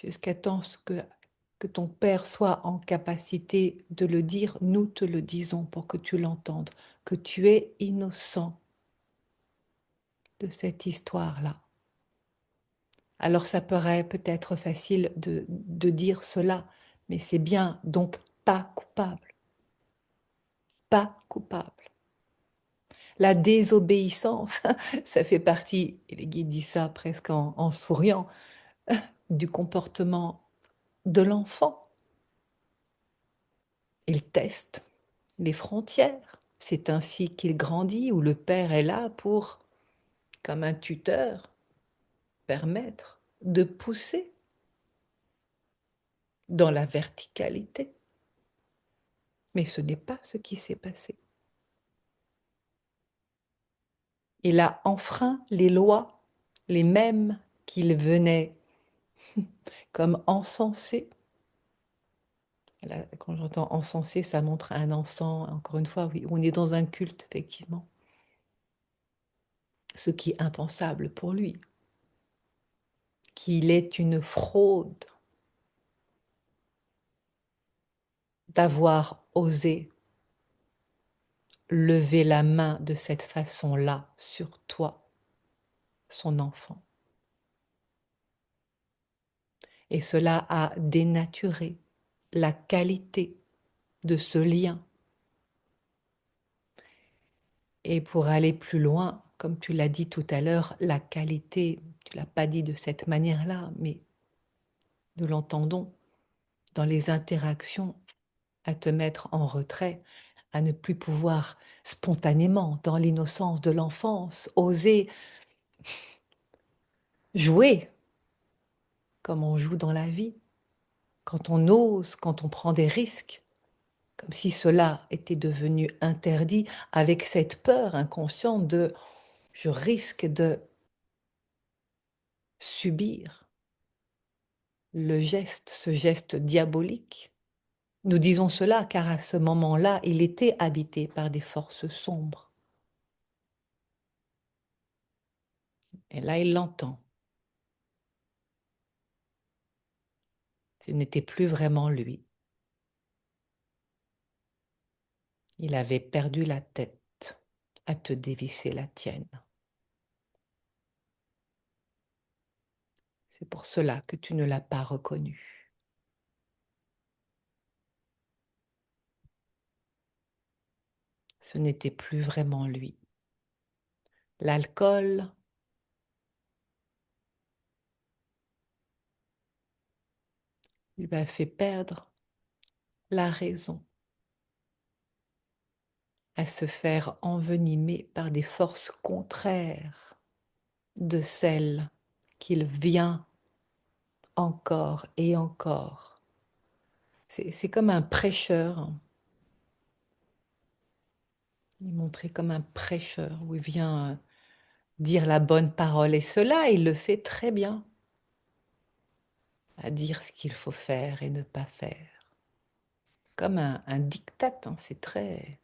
jusqu'à temps que ton Père soit en capacité de le dire, nous te le disons pour que tu l'entendes, que tu es innocent de cette histoire-là. Alors ça paraît peut-être facile de dire cela, mais c'est bien, donc pas coupable, pas coupable. La désobéissance, ça fait partie, et les guides disent ça presque en souriant, du comportement de l'enfant. Il teste les frontières. C'est ainsi qu'il grandit, où le père est là pour, comme un tuteur, permettre de pousser dans la verticalité. Mais ce n'est pas ce qui s'est passé. Il a enfreint les lois, les mêmes qu'il venait comme encenser. Là, quand j'entends encenser, ça montre un encens, encore une fois, oui, on est dans un culte, effectivement. Ce qui est impensable pour lui, qu'il est une fraude d'avoir osé lever la main de cette façon-là sur toi, son enfant. Et cela a dénaturé la qualité de ce lien. Et pour aller plus loin, comme tu l'as dit tout à l'heure, la qualité, tu l'as pas dit de cette manière-là, mais nous l'entendons dans les interactions à te mettre en retrait, à ne plus pouvoir spontanément, dans l'innocence de l'enfance, oser jouer comme on joue dans la vie, quand on ose, quand on prend des risques, comme si cela était devenu interdit, avec cette peur inconsciente de je risque de subir le geste, ce geste diabolique. Nous disons cela car à ce moment-là, il était habité par des forces sombres. Et là, il l'entend. Ce n'était plus vraiment lui. Il avait perdu la tête à te dévisser la tienne. C'est pour cela que tu ne l'as pas reconnu. Ce n'était plus vraiment lui. L'alcool lui a fait perdre la raison, à se faire envenimer par des forces contraires de celles qu'il vient encore et encore. C'est comme un prêcheur. Il est montré comme un prêcheur où il vient dire la bonne parole. Et cela, il le fait très bien, à dire ce qu'il faut faire et ne pas faire. Comme un diktat, hein, c'est très...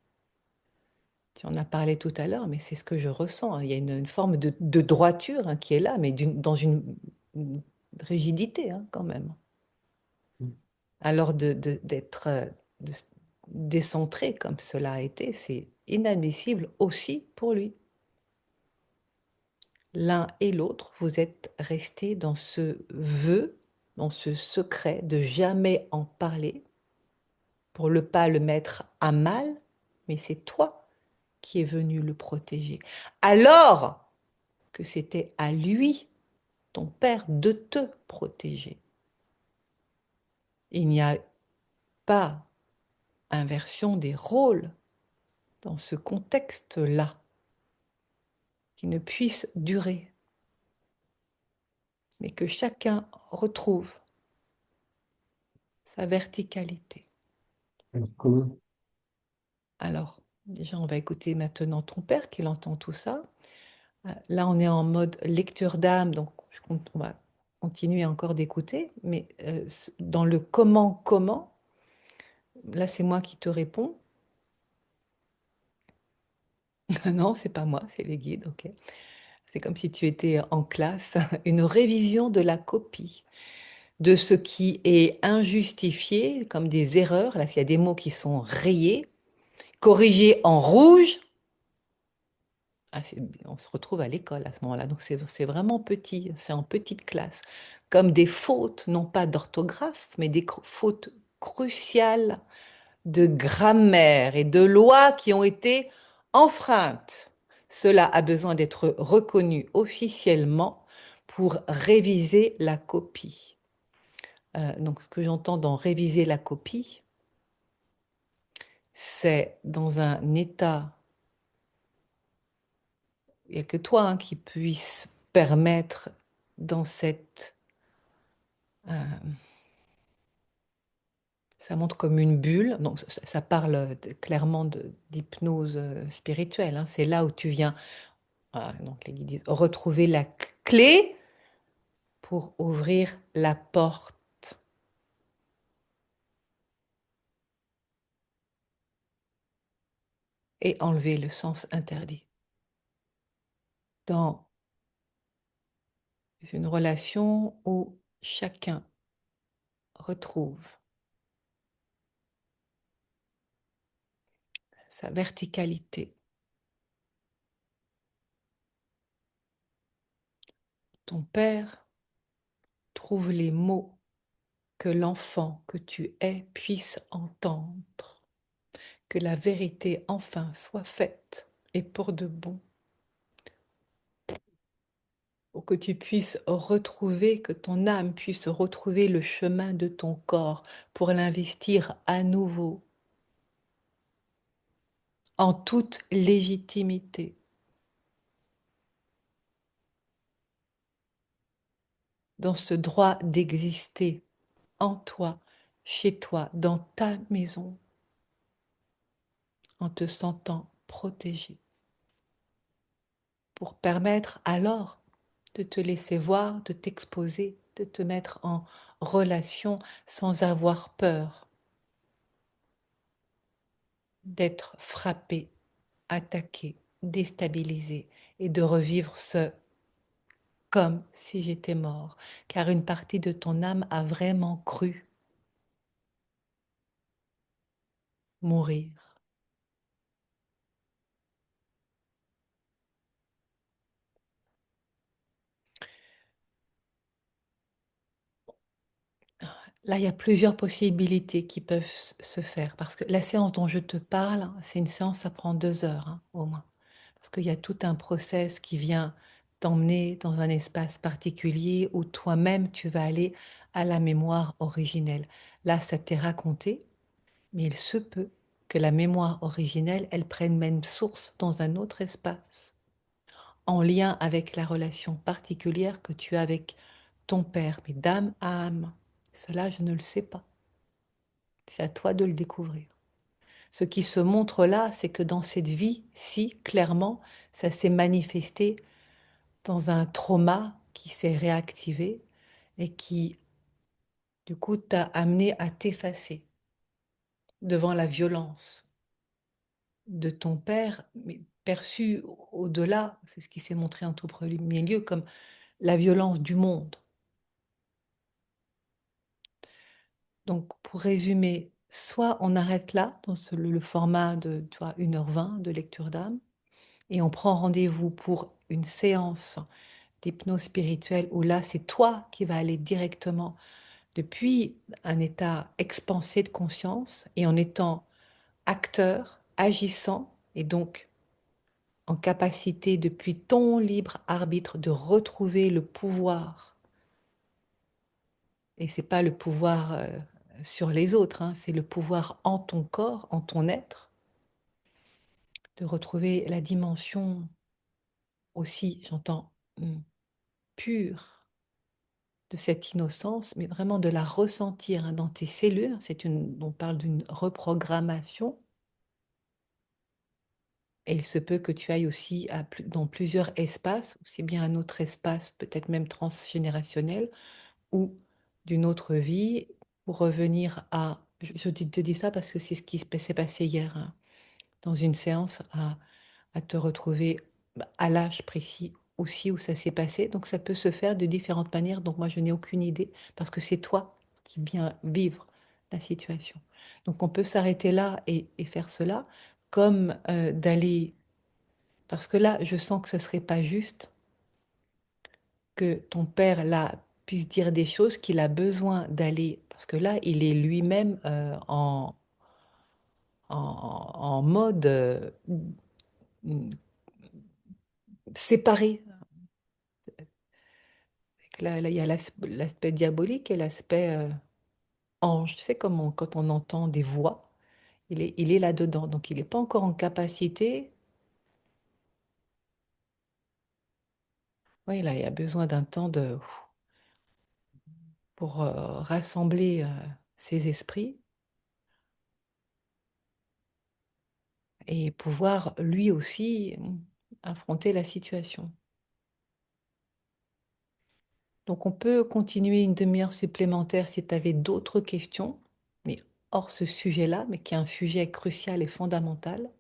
Tu en as parlé tout à l'heure, mais c'est ce que je ressens. Il y a une forme de droiture, hein, qui est là, mais dans une rigidité, hein, quand même. Alors d'être décentré comme cela a été, c'est inadmissible aussi pour lui. L'un et l'autre, vous êtes restés dans ce vœu, dans ce secret de jamais en parler pour ne pas le mettre à mal, mais c'est toi qui es venu le protéger. Alors que c'était à lui, ton père, de te protéger. Il n'y a pas inversion des rôles dans ce contexte-là qui ne puisse durer, mais que chacun retrouve sa verticalité. Comment? Alors, déjà, on va écouter maintenant ton père qui entend tout ça. Là, on est en mode lecture d'âme, donc on va continuer encore d'écouter, mais dans le comment, là, c'est moi qui te réponds. Non, c'est pas moi, c'est les guides, ok. C'est comme si tu étais en classe, une révision de la copie, de ce qui est injustifié, comme des erreurs. Là, s'il y a des mots qui sont rayés, corrigés en rouge. Ah, on se retrouve à l'école à ce moment-là. Donc, c'est vraiment petit, c'est en petite classe. Comme des fautes, non pas d'orthographe, mais des fautes cruciales de grammaire et de lois qui ont été enfreintes. Cela a besoin d'être reconnu officiellement pour réviser la copie. Donc, ce que j'entends dans réviser la copie, c'est dans un état, il n'y a que toi, hein, qui puisse permettre dans cette... ça montre comme une bulle, donc ça parle clairement d'hypnose spirituelle, hein. C'est là où tu viens, donc les guides disent, retrouver la clé pour ouvrir la porte et enlever le sens interdit. Dans une relation où chacun retrouve sa verticalité, ton père trouve les mots que l'enfant que tu es puisse entendre, que la vérité enfin soit faite et pour de bon, pour que tu puisses retrouver, que ton âme puisse retrouver le chemin de ton corps pour l'investir à nouveau en toute légitimité, dans ce droit d'exister en toi, chez toi, dans ta maison, en te sentant protégé, pour permettre alors de te laisser voir, de t'exposer, de te mettre en relation sans avoir peur d'être frappé, attaqué, déstabilisé et de revivre ce comme si j'étais mort, car une partie de ton âme a vraiment cru mourir. Là, il y a plusieurs possibilités qui peuvent se faire, parce que la séance dont je te parle, c'est une séance, ça prend 2 heures hein, au moins, parce qu'il y a tout un process qui vient t'emmener dans un espace particulier où toi-même, tu vas aller à la mémoire originelle. Là, ça t'est raconté, mais il se peut que la mémoire originelle, elle prenne même source dans un autre espace, en lien avec la relation particulière que tu as avec ton père, mais d'âme à âme. Cela, je ne le sais pas. C'est à toi de le découvrir. Ce qui se montre là, c'est que dans cette vie-ci, clairement, ça s'est manifesté dans un trauma qui s'est réactivé et qui, du coup, t'a amené à t'effacer devant la violence de ton père, mais perçue au-delà, c'est ce qui s'est montré en tout premier lieu, comme la violence du monde. Donc, pour résumer, soit on arrête là, dans le format de 1h20 de lecture d'âme, et on prend rendez-vous pour une séance d'hypnose spirituelle où là, c'est toi qui vas aller directement depuis un état expansé de conscience et en étant acteur, agissant, et donc en capacité depuis ton libre arbitre de retrouver le pouvoir. Et c'est pas le pouvoir sur les autres, hein, c'est le pouvoir en ton corps, en ton être, de retrouver la dimension aussi, j'entends, pure de cette innocence, mais vraiment de la ressentir hein, dans tes cellules. On parle d'une reprogrammation. Et il se peut que tu ailles aussi dans plusieurs espaces, aussi bien un autre espace, peut-être même transgénérationnel, ou d'une autre vie, pour revenir à... Je te dis ça parce que c'est ce qui s'est passé hier, hein, dans une séance, à te retrouver à l'âge précis aussi où ça s'est passé. Donc ça peut se faire de différentes manières. Donc moi, je n'ai aucune idée parce que c'est toi qui viens vivre la situation. Donc on peut s'arrêter là et faire cela, comme d'aller... Parce que là, je sens que ce serait pas juste que ton père, là, puisse dire des choses qu'il a besoin d'aller... Parce que là, il est lui-même en mode séparé. Là, il y a l'aspect diabolique et l'aspect ange. Tu sais, quand on entend des voix, il est là-dedans. Donc, il n'est pas encore en capacité. Oui, là, il y a besoin d'un temps pour rassembler ses esprits et pouvoir lui aussi affronter la situation. Donc, on peut continuer une demi-heure supplémentaire si tu avais d'autres questions, mais hors ce sujet-là, mais qui est un sujet crucial et fondamental,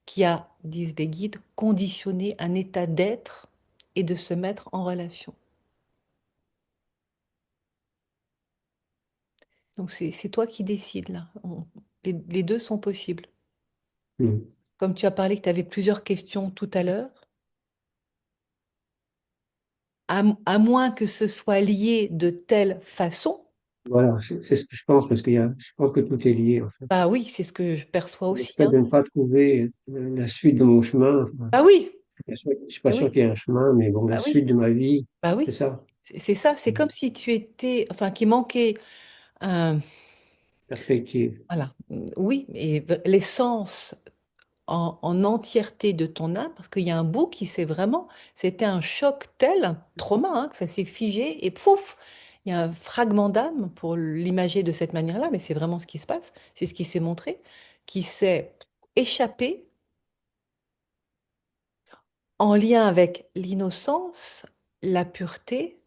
qui a, disent les guides, conditionné un état d'être et de se mettre en relation. Donc c'est toi qui décides là. Les deux sont possibles. Mm. Comme tu as parlé que tu avais plusieurs questions tout à l'heure, à moins que ce soit lié de telle façon, Voilà, c'est ce que je pense, parce je pense que tout est lié, en fait. bah oui, c'est ce que je perçois Le aussi, fait hein. de ne pas trouver la suite de mon chemin, enfin, Bah oui, je suis pas bah sûr oui, qu'il y ait un chemin, mais bon, la bah suite oui, de ma vie, bah c'est oui. ça, C'est ça, c'est comme si tu étais, enfin, qu'il manquait un, perspective. voilà, oui, mais l'essence en entièreté de ton âme, parce qu'il y a un bout qui s'est vraiment, c'était un choc tel, un trauma, hein, que ça s'est figé et pouf, il y a un fragment d'âme pour l'imager de cette manière-là, mais c'est vraiment ce qui se passe, c'est ce qui s'est montré, qui s'est échappé en lien avec l'innocence, la pureté,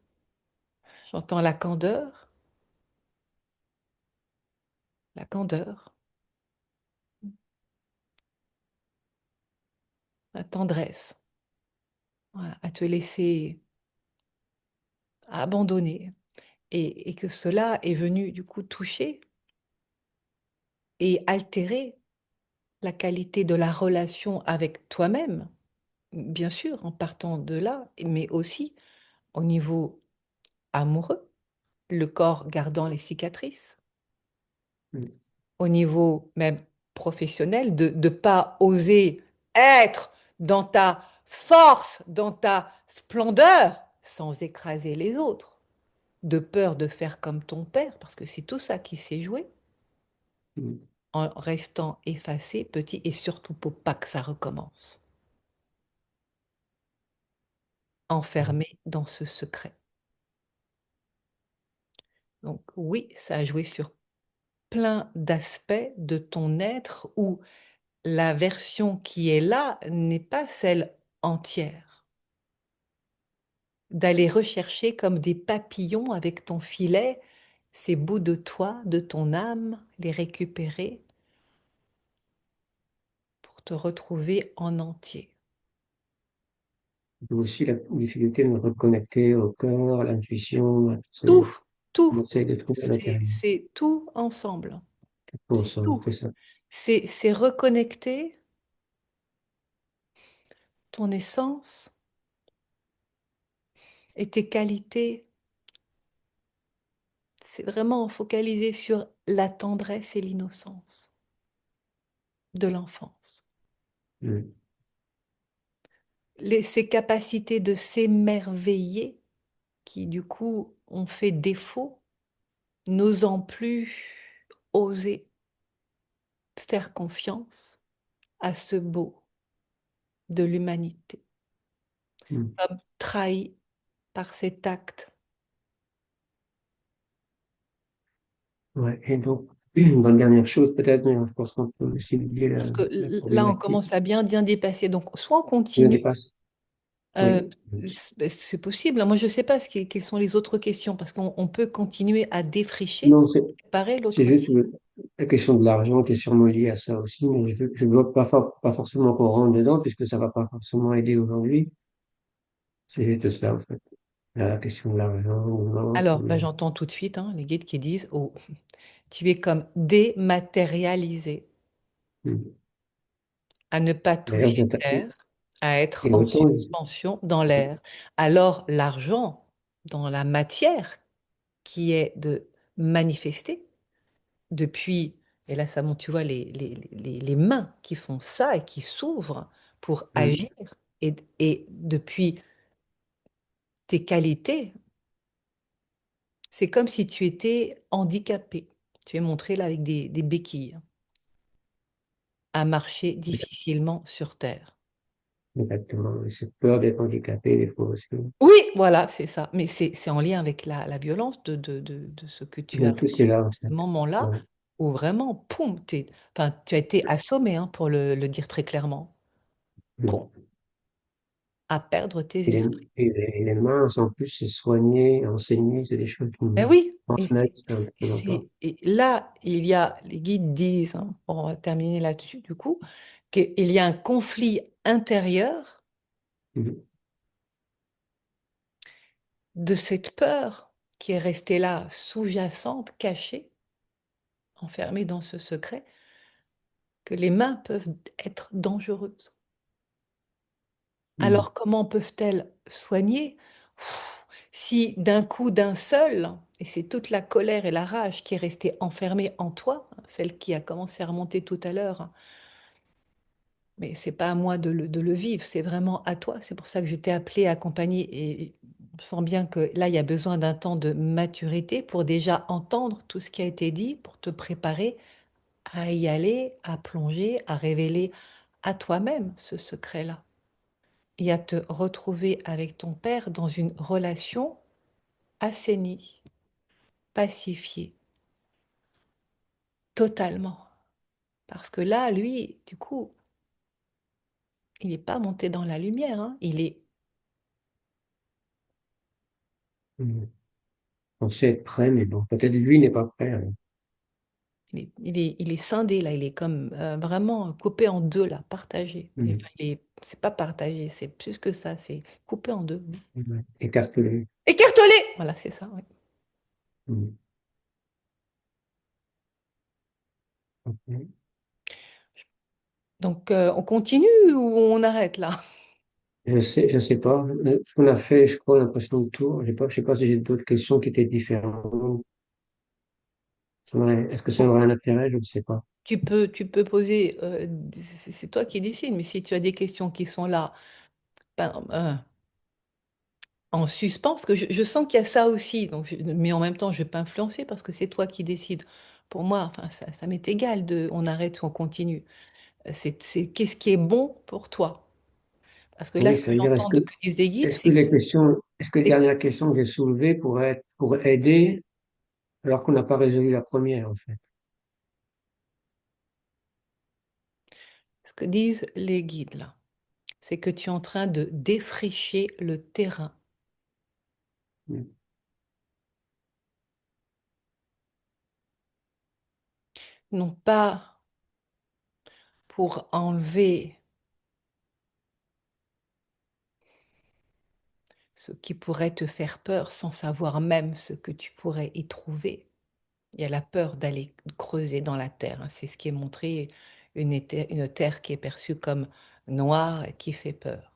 j'entends la candeur, la tendresse, voilà, à te laisser abandonner. Et que cela est venu du coup toucher et altérer la qualité de la relation avec toi-même, bien sûr, en partant de là, mais aussi au niveau amoureux, le corps gardant les cicatrices, mm, au niveau même professionnel, de ne pas oser être dans ta force, dans ta splendeur, sans écraser les autres, de peur de faire comme ton père, parce que c'est tout ça qui s'est joué, mm, en restant effacé, petit, et surtout pour pas que ça recommence, mm. enfermé dans ce secret. Donc oui, ça a joué sur plein d'aspects de ton être où la version qui est là n'est pas celle entière. D'aller rechercher comme des papillons avec ton filet ces bouts de toi, de ton âme, les récupérer pour te retrouver en entier. Et aussi la difficulté de me reconnecter au cœur, à l'intuition, à tout ça. Tout, tout, On essaye de trouver à l'intérieur. c'est tout ensemble. C'est Ensemble, tout. c'est ça. C'est reconnecter ton essence et tes qualités. C'est vraiment focaliser sur la tendresse et l'innocence de l'enfance. Mm, Ces capacités de s'émerveiller qui, du coup, ont fait défaut, n'osant plus oser faire confiance à ce beau de l'humanité, mm. comme trahi par cet acte. Ouais. Et donc, une bonne dernière chose peut-être, mais je pense qu'on peut aussi oublier Parce que la là, on problématique. commence à bien dépasser. Donc, soit on Je continue. dépasse. Euh, Oui. ben, c'est possible. Moi, je ne sais pas quelles sont les autres questions, parce qu'on peut continuer à défricher Non, pour préparer c'est l'autre. juste la question de l'argent qui est sûrement liée à ça aussi, mais je ne veux pas, pas forcément qu'on rentre dedans, puisque ça ne va pas forcément aider aujourd'hui. C'est juste ça, en fait. La question de l'argent, ou non, Alors, ben, mais, j'entends tout de suite hein, les guides qui disent, oh, tu es comme dématérialisé, mm. à ne pas D'ailleurs, toucher terre, à être et en autant, suspension dans l'air. Alors, l'argent, dans la matière qui est de manifester depuis, et là, ça montre, tu vois, les mains qui font ça et qui s'ouvrent pour mm, agir. Et depuis tes qualités, c'est comme si tu étais handicapé. Tu es montré là avec des béquilles à marcher difficilement sur terre. exactement. Et cette peur d'être handicapé, des fois aussi. Oui, voilà, c'est ça. Mais c'est en lien avec la violence de ce que tu as Donc, tout est reçu, là, en ce fait. moment-là, Ouais. où vraiment, poum, enfin, tu as été assommé, hein, pour le dire très clairement, poum, Mm. à perdre tes Et esprits. et les minces, en plus, c'est soigner, enseigner, c'est des choses qui Ben me oui, transmettent, c'est un peu longtemps. et là, il y a, les guides disent, hein, on va terminer là-dessus du coup, qu'il y a un conflit intérieur Mm. de cette peur qui est restée là, sous-jacente, cachée, enfermée dans ce secret, que les mains peuvent être dangereuses. Mm. Alors comment peuvent-elles soigner? Si d'un coup, d'un seul, et c'est toute la colère et la rage qui est restée enfermée en toi, celle qui a commencé à remonter tout à l'heure, mais c'est pas à moi de le vivre, c'est vraiment à toi. C'est pour ça que je t'ai appelé à accompagner et je sens bien que là, il y a besoin d'un temps de maturité pour déjà entendre tout ce qui a été dit, pour te préparer à y aller, à plonger, à révéler à toi-même ce secret-là et à te retrouver avec ton père dans une relation assainie, pacifiée, totalement. Parce que là, lui, du coup, il n'est pas monté dans la lumière, hein. Mm. On sait être prêt, mais bon, peut-être lui n'est pas prêt, alors. Il est scindé, là. Il est comme vraiment coupé en deux, là, partagé. Mm. C'est pas partagé, c'est plus que ça, c'est coupé en deux. Ouais. Écartelé. Écartelé! Voilà, c'est ça, oui. Mm. Ok. Donc, on continue ou on arrête là? Je sais pas. On a fait, je crois, l'impression de tour. Je sais pas si j'ai d'autres questions qui étaient différentes. Est-ce que ça aurait un intérêt? Je ne sais pas. Tu peux poser, c'est toi qui décides, mais si tu as des questions qui sont là, ben, en suspens, parce que je sens qu'il y a ça aussi, donc mais en même temps, je ne vais pas influencer parce que c'est toi qui décides. Pour moi, enfin, ça m'est égal on arrête ou on continue. Qu'est-ce qui est bon pour toi? Parce que là, Oui, ce que c'est-à-dire, j'entends depuis les guides, est-ce que c'est que les questions, est-ce que les dernières questions que j'ai soulevées pourraient être pour aider alors qu'on n'a pas résolu la première, en fait? ce que disent les guides là, c'est que tu es en train de défricher le terrain, Mm. non pas pour enlever ce qui pourrait te faire peur sans savoir même ce que tu pourrais y trouver. Il y a la peur d'aller creuser dans la terre, hein. C'est ce qui est montré, une terre qui est perçue comme noire et qui fait peur.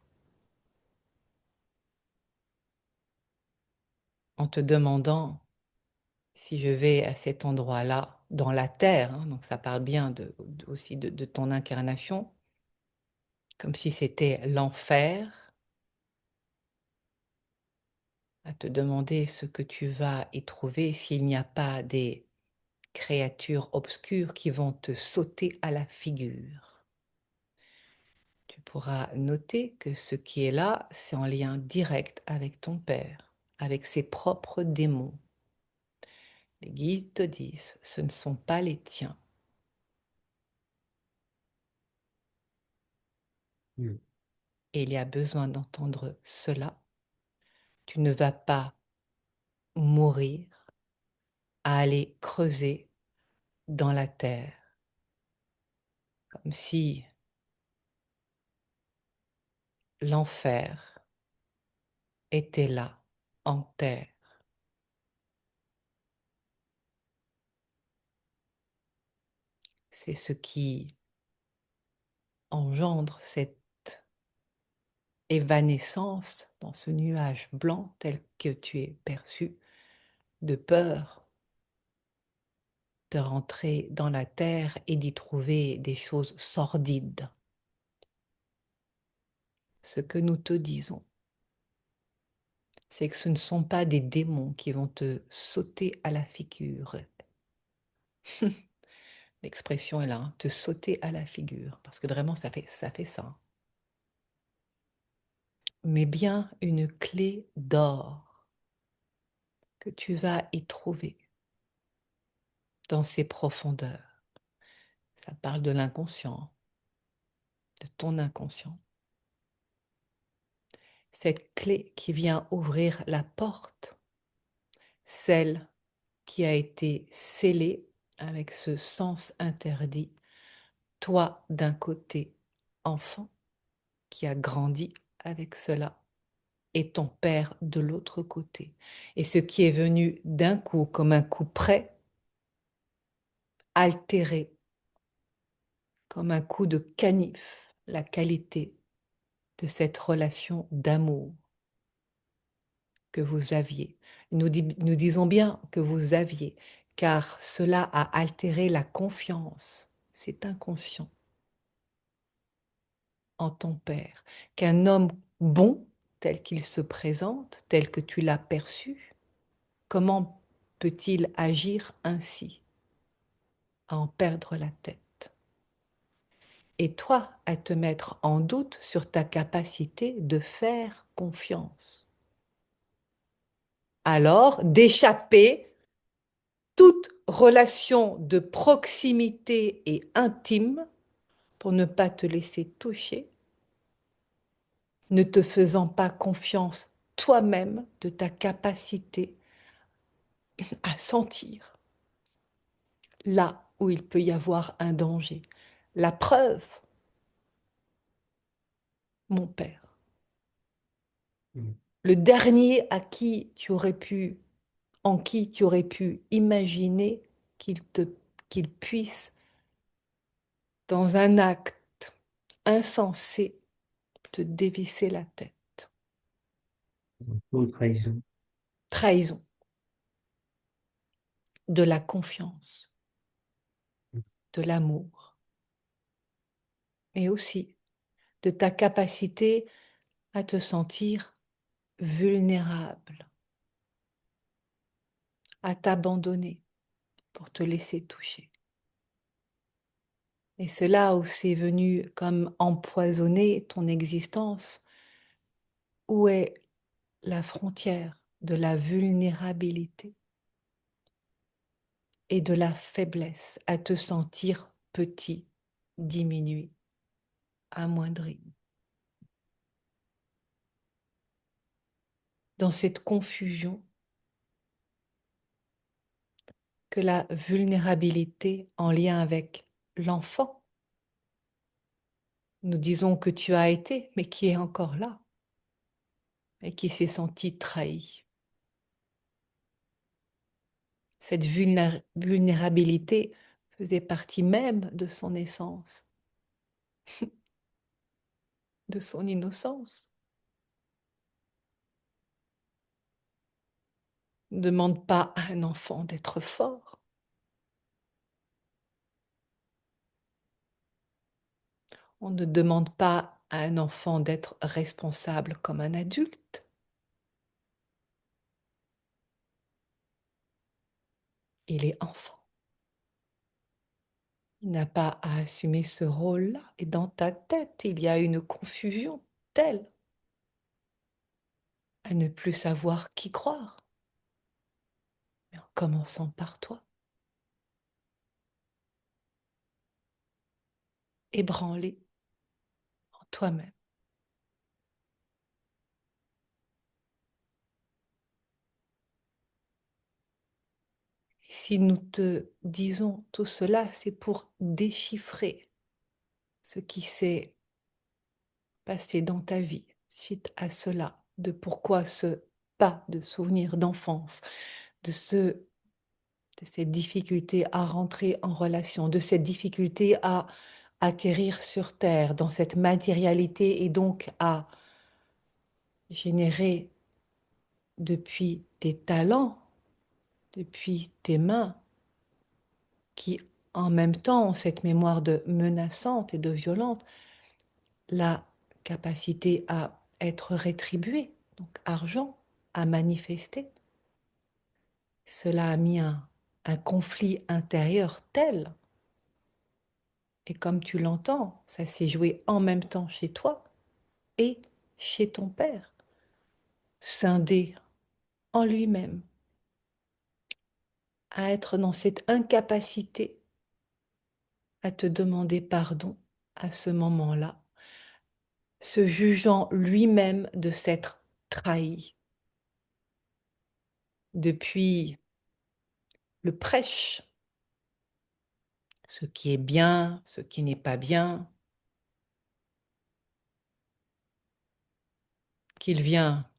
En te demandant si je vais à cet endroit-là, dans la terre, hein, donc ça parle bien aussi de ton incarnation, comme si c'était l'enfer, à te demander ce que tu vas y trouver s'il n'y a pas des créatures obscures qui vont te sauter à la figure. Tu pourras noter que ce qui est là, c'est en lien direct avec ton père, avec ses propres démons. Les guides te disent, ce ne sont pas les tiens. Mm. Et il y a besoin d'entendre cela. Tu ne vas pas mourir à aller creuser dans la terre, comme si l'enfer était là, en terre. C'est ce qui engendre cette évanescence dans ce nuage blanc tel que tu es perçu, de peur de rentrer dans la terre et d'y trouver des choses sordides. Ce que nous te disons, c'est que ce ne sont pas des démons qui vont te sauter à la figure. L'expression est là, hein, te sauter à la figure, parce que vraiment ça fait ça. Mais bien une clé d'or que tu vas y trouver dans ces profondeurs. Ça parle de l'inconscient, de ton inconscient. Cette clé qui vient ouvrir la porte, celle qui a été scellée avec ce sens interdit, toi d'un côté, enfant, qui a grandi avec cela, et ton père de l'autre côté. Et ce qui est venu d'un coup, comme un coup près, altérer, comme un coup de canif, la qualité de cette relation d'amour que vous aviez. Nous disons bien que vous aviez, car cela a altéré la confiance. C'est inconscient en ton père, qu'un homme bon, tel qu'il se présente, tel que tu l'as perçu, comment peut-il agir ainsi, à en perdre la tête? et toi à te mettre en doute sur ta capacité de faire confiance. Alors, d'échapper toute relation de proximité et intime pour ne pas te laisser toucher, ne te faisant pas confiance toi-même de ta capacité à sentir là où il peut y avoir un danger. La preuve, mon père, Mm. le dernier à qui tu aurais pu, en qui tu aurais pu imaginer qu'il puisse, dans un acte insensé, te dévisser la tête. Ou trahison. Trahison de la confiance, de l'amour, mais aussi de ta capacité à te sentir vulnérable, à t'abandonner pour te laisser toucher. Et c'est là où c'est venu comme empoisonner ton existence. Où est la frontière de la vulnérabilité et de la faiblesse à te sentir petit, diminué, amoindri? Dans cette confusion que la vulnérabilité en lien avec l'enfant, nous disons que tu as été, mais qui est encore là et qui s'est senti trahi. Cette vulnérabilité faisait partie même de son essence, de son innocence. On ne demande pas à un enfant d'être fort. On ne demande pas à un enfant d'être responsable comme un adulte. Il est enfant. Il n'a pas à assumer ce rôle-là. Et dans ta tête, il y a une confusion telle à ne plus savoir qui croire. Mais en commençant par toi, ébranlé en toi-même. Et si nous te disons tout cela, c'est pour déchiffrer ce qui s'est passé dans ta vie suite à cela, de pourquoi ce pas de souvenir d'enfance, de cette difficulté à rentrer en relation, de cette difficulté à atterrir sur Terre, dans cette matérialité et donc à générer depuis tes talents, depuis tes mains, qui en même temps ont cette mémoire de menaçante et de violente, la capacité à être rétribué, donc argent, à manifester. Cela a mis un conflit intérieur tel, et comme tu l'entends, ça s'est joué en même temps chez toi et chez ton père, scindé en lui-même, à être dans cette incapacité à te demander pardon à ce moment-là, se jugeant lui-même de s'être trahi depuis le prêche, ce qui est bien, ce qui n'est pas bien, qu'il vient,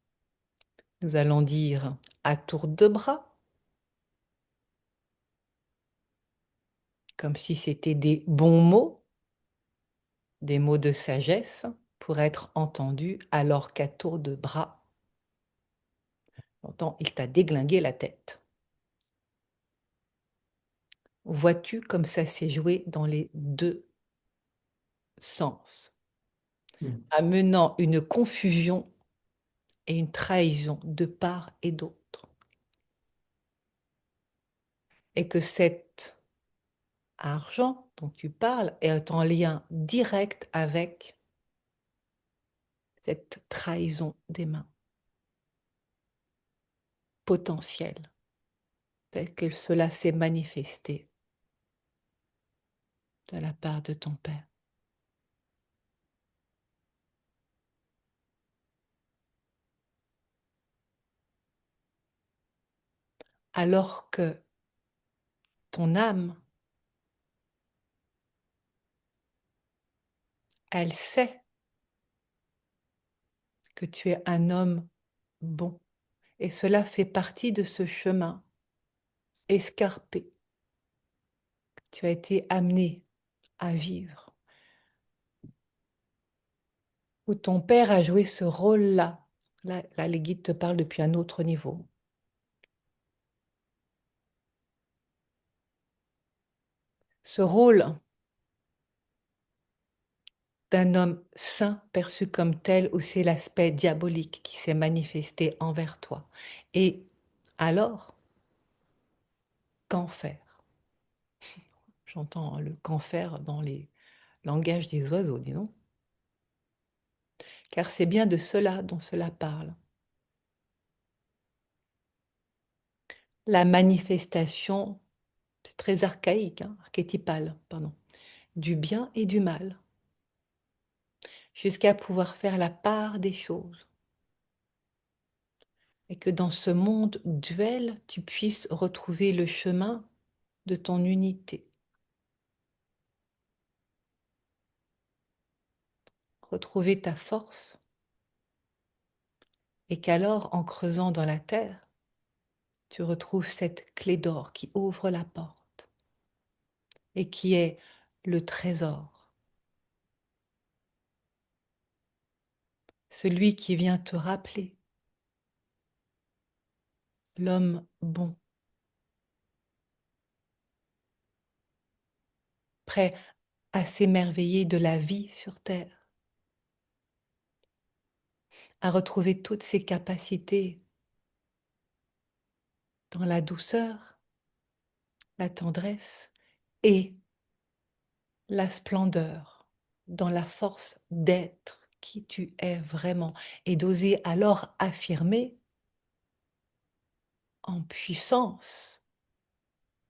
nous allons dire, à tour de bras, comme si c'était des bons mots, des mots de sagesse pour être entendus, alors qu'à tour de bras, pourtant, il t'a déglingué la tête. Vois-tu comme ça s'est joué dans les deux sens, Mm. amenant une confusion et une trahison de part et d'autre. Et que cette argent dont tu parles est en lien direct avec cette trahison des mains potentielle, telle que cela s'est manifesté de la part de ton père. Alors que ton âme, elle sait que tu es un homme bon. Et cela fait partie de ce chemin escarpé que tu as été amené à vivre, où ton père a joué ce rôle-là. Là, les guides te parlent depuis un autre niveau. Ce rôle d'un homme saint perçu comme tel, où c'est l'aspect diabolique qui s'est manifesté envers toi. Et alors, qu'en faire? J'entends le qu'en faire dans les langages des oiseaux, dis donc. Car c'est bien de cela dont cela parle. La manifestation, c'est très archaïque, hein, archétypal, pardon, du bien et du mal, jusqu'à pouvoir faire la part des choses. Et que dans ce monde duel, tu puisses retrouver le chemin de ton unité. Retrouver ta force. Et qu'alors, en creusant dans la terre, tu retrouves cette clé d'or qui ouvre la porte et qui est le trésor. Celui qui vient te rappeler l'homme bon, prêt à s'émerveiller de la vie sur terre, à retrouver toutes ses capacités dans la douceur, la tendresse et la splendeur, dans la force d'être qui tu es vraiment, et d'oser alors affirmer en puissance,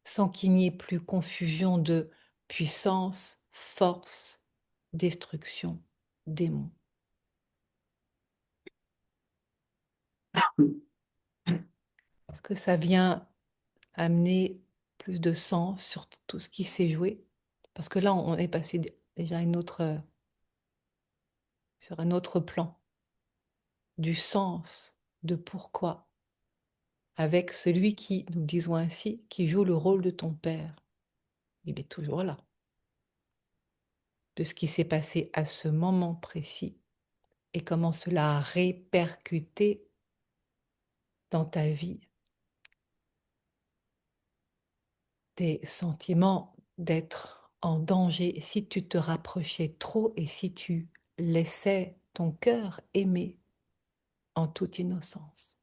sans qu'il n'y ait plus confusion de puissance, force, destruction, démon. Est-ce que ça vient amener plus de sens sur tout ce qui s'est joué? Parce que là, on est passé déjà sur un autre plan du sens, de pourquoi, avec celui qui, nous disons ainsi, qui joue le rôle de ton père. Il est toujours là. De ce qui s'est passé à ce moment précis et comment cela a répercuté dans ta vie. Des sentiments d'être en danger si tu te rapprochais trop et si tu laissais ton cœur aimer en toute innocence.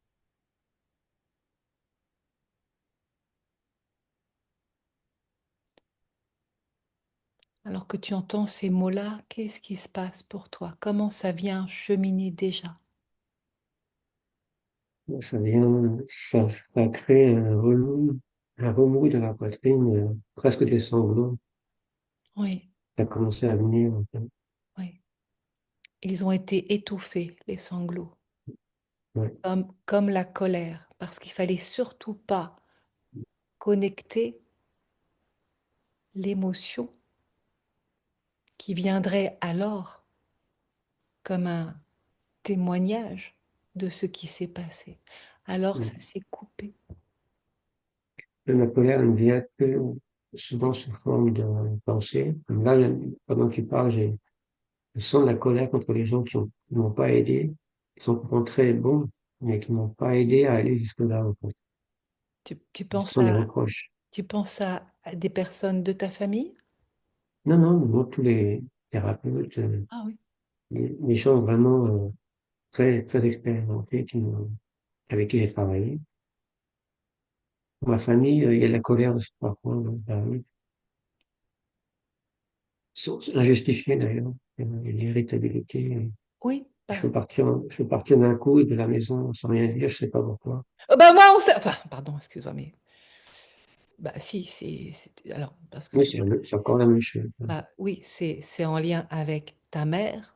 Alors que tu entends ces mots-là, qu'est-ce qui se passe pour toi? Comment ça vient cheminer déjà? Ça crée un remous de la poitrine, presque des sanglots. Oui, Ça a commencé à venir, en fait. oui. Ils ont été étouffés, les sanglots, Ouais. comme la colère, parce qu'il fallait surtout pas connecter l'émotion qui viendrait alors comme un témoignage de ce qui s'est passé. Alors ça s'est coupé. La colère ne vient que souvent sous forme de pensée. Comme là, pendant que tu parles, je sens de la colère contre les gens qui m'ont pas aidé, qui sont pourtant très bons, mais qui m'ont pas aidé à aller jusque-là, en fait. Tu Je penses sens des à, reproches. tu penses à des personnes de ta famille? Non, non, non, tous les thérapeutes, Ah oui. les gens vraiment très, très expérimentés avec qui j'ai travaillé. Pour ma famille, il y a de la colère de ce parfois, donc, ça arrive. injustifiées d'ailleurs, l'irritabilité. Oui, Je peux partir d'un coup et de la maison sans rien dire, je sais pas pourquoi. bah moi, enfin, pardon, excuse-moi, mais bah si, alors parce que Oui, tu, c'est encore la même chose. bah oui, c'est en lien avec ta mère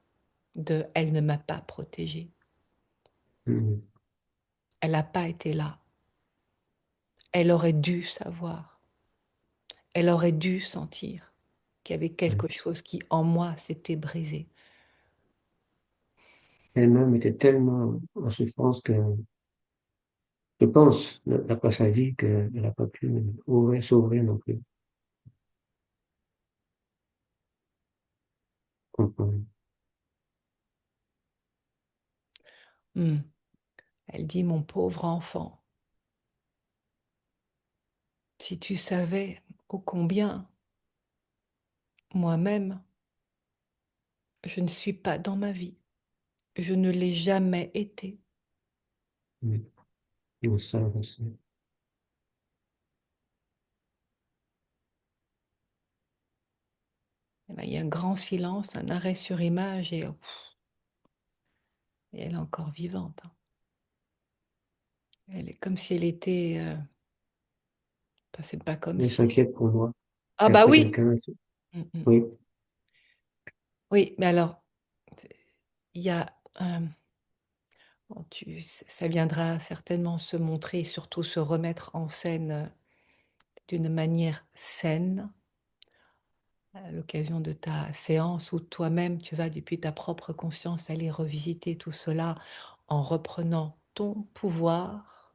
de, elle ne m'a pas protégée, Mm. elle n'a pas été là, elle aurait dû savoir, elle aurait dû sentir qu'il y avait Ouais. quelque chose qui en moi s'était brisé. Elle-même était tellement en souffrance que je pense, d'après sa vie, qu'elle n'a pas pu s'ouvrir non plus. Comprendre. Hmm. Elle dit, mon pauvre enfant, si tu savais ô combien moi-même, je ne suis pas dans ma vie, je ne l'ai jamais été. Mm. Ils savent aussi. Et là, il y a un grand silence, un arrêt sur image et elle est encore vivante, hein. Elle est comme si elle était, enfin, c'est pas comme Elle si. s'inquiète pour moi. Ah Et bah après oui. quelqu'un, Mm, mm. oui, Oui, mais alors, il y a, bon, ça viendra certainement se montrer et surtout se remettre en scène d'une manière saine à l'occasion de ta séance où toi-même tu vas depuis ta propre conscience aller revisiter tout cela en reprenant ton pouvoir,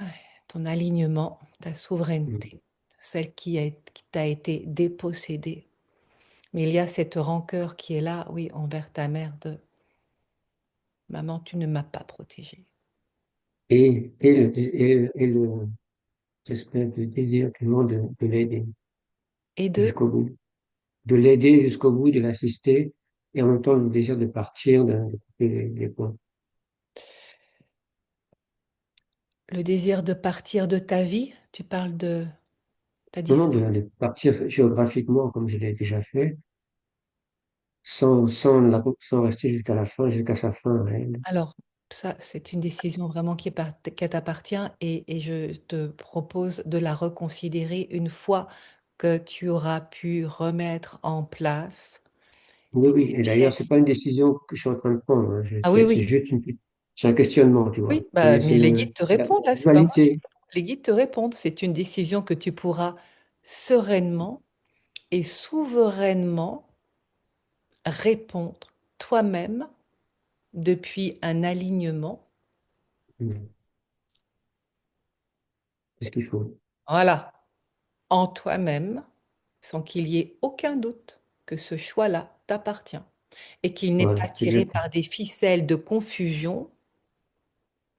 ouais, ton alignement, ta mm. souveraineté, celle qui t'a été dépossédée. Mais il y a cette rancœur qui est là, oui, envers ta mère de maman, tu ne m'as pas protégée. Et l'espèce de désir du monde de l'aider Et de jusqu'au bout. De l'aider jusqu'au bout, de l'assister, et en même temps le désir de partir, de couper les ponts. le désir de partir de ta vie, tu parles de, t'as dit Non, non, ça? de partir géographiquement, comme je l'ai déjà fait, sans rester jusqu'à la fin, jusqu'à sa fin à elle. Alors, ça, c'est une décision vraiment qui t'appartient et je te propose de la reconsidérer une fois que tu auras pu remettre en place Oui, toutes oui, ces et d'ailleurs, c'est pièces. pas une décision que je suis en train de prendre, hein. Ah oui, C'est oui, juste c'est un questionnement, tu vois. oui, bah, mais les guides te C'est la répondent, là, c'est pas moi. dualité. Les guides te répondent, c'est une décision que tu pourras sereinement et souverainement répondre toi-même depuis un alignement. Mm. C'est ce qu'il faut. Voilà, en toi-même, sans qu'il y ait aucun doute que ce choix-là t'appartient et qu'il n'est pas Voilà, c'est tiré bien. par des ficelles de confusion.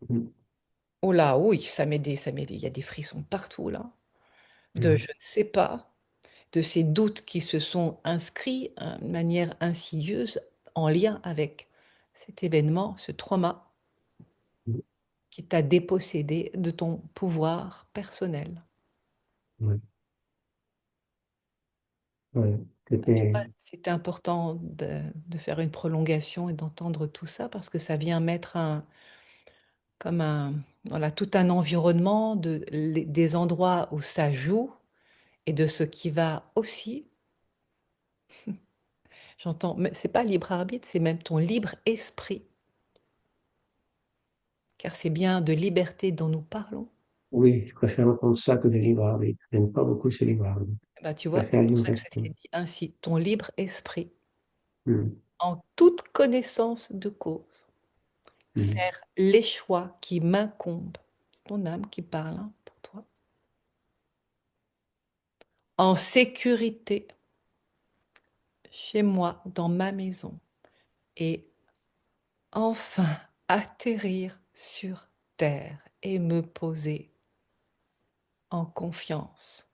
Mm. Oh là, oui, il y a des frissons partout là, de Mm. je ne sais pas, de ces doutes qui se sont inscrits de manière insidieuse en lien avec cet événement, ce trauma Mm. qui t'a dépossédé de ton pouvoir personnel. Ouais, ouais. Ah, tu vois, C'était, c'était important de faire une prolongation et d'entendre tout ça parce que ça vient mettre comme voilà, tout un environnement des endroits où ça joue et de ce qui va aussi, j'entends, mais c'est pas libre arbitre, c'est même ton libre esprit, car c'est bien de liberté dont nous parlons. oui, je préfère entendre ça que le libre arbitre. Je n'aime pas beaucoup ce libre arbitre. Bah, tu Je vois, préfère c'est pour libre ça que ça esprit. s'est dit ainsi, ton libre esprit, Mm. en toute connaissance de cause, Mm. faire les choix qui m'incombent. C'est ton âme qui parle hein, pour toi. En sécurité, chez moi, dans ma maison, et enfin atterrir sur terre et me poser en confiance.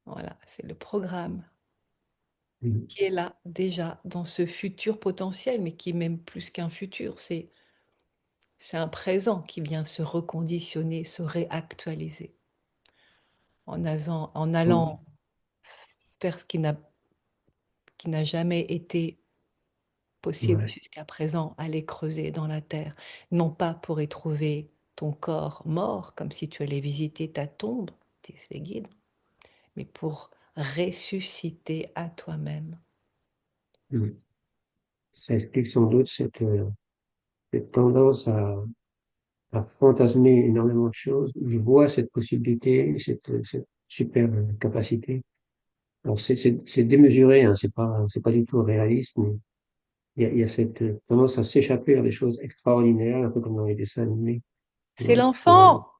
Voilà, c'est le programme Mm. qui est là déjà dans ce futur potentiel, mais qui est même plus qu'un futur, c'est un présent qui vient se reconditionner, se réactualiser. en Oui, allant faire ce qui n'a jamais été possible ouais. jusqu'à présent, aller creuser dans la terre, non pas pour y trouver ton corps mort, comme si tu allais visiter ta tombe, disent les guides, mais pour ressusciter à toi-même. Mm. Ça explique sans doute cette tendance à fantasmer énormément de choses. Je vois cette possibilité, cette super capacité. Alors c'est démesuré, hein, c'est pas du tout réaliste, mais il y a cette tendance à s'échapper vers des choses extraordinaires, un peu comme dans les dessins animés. Tu vois, C'est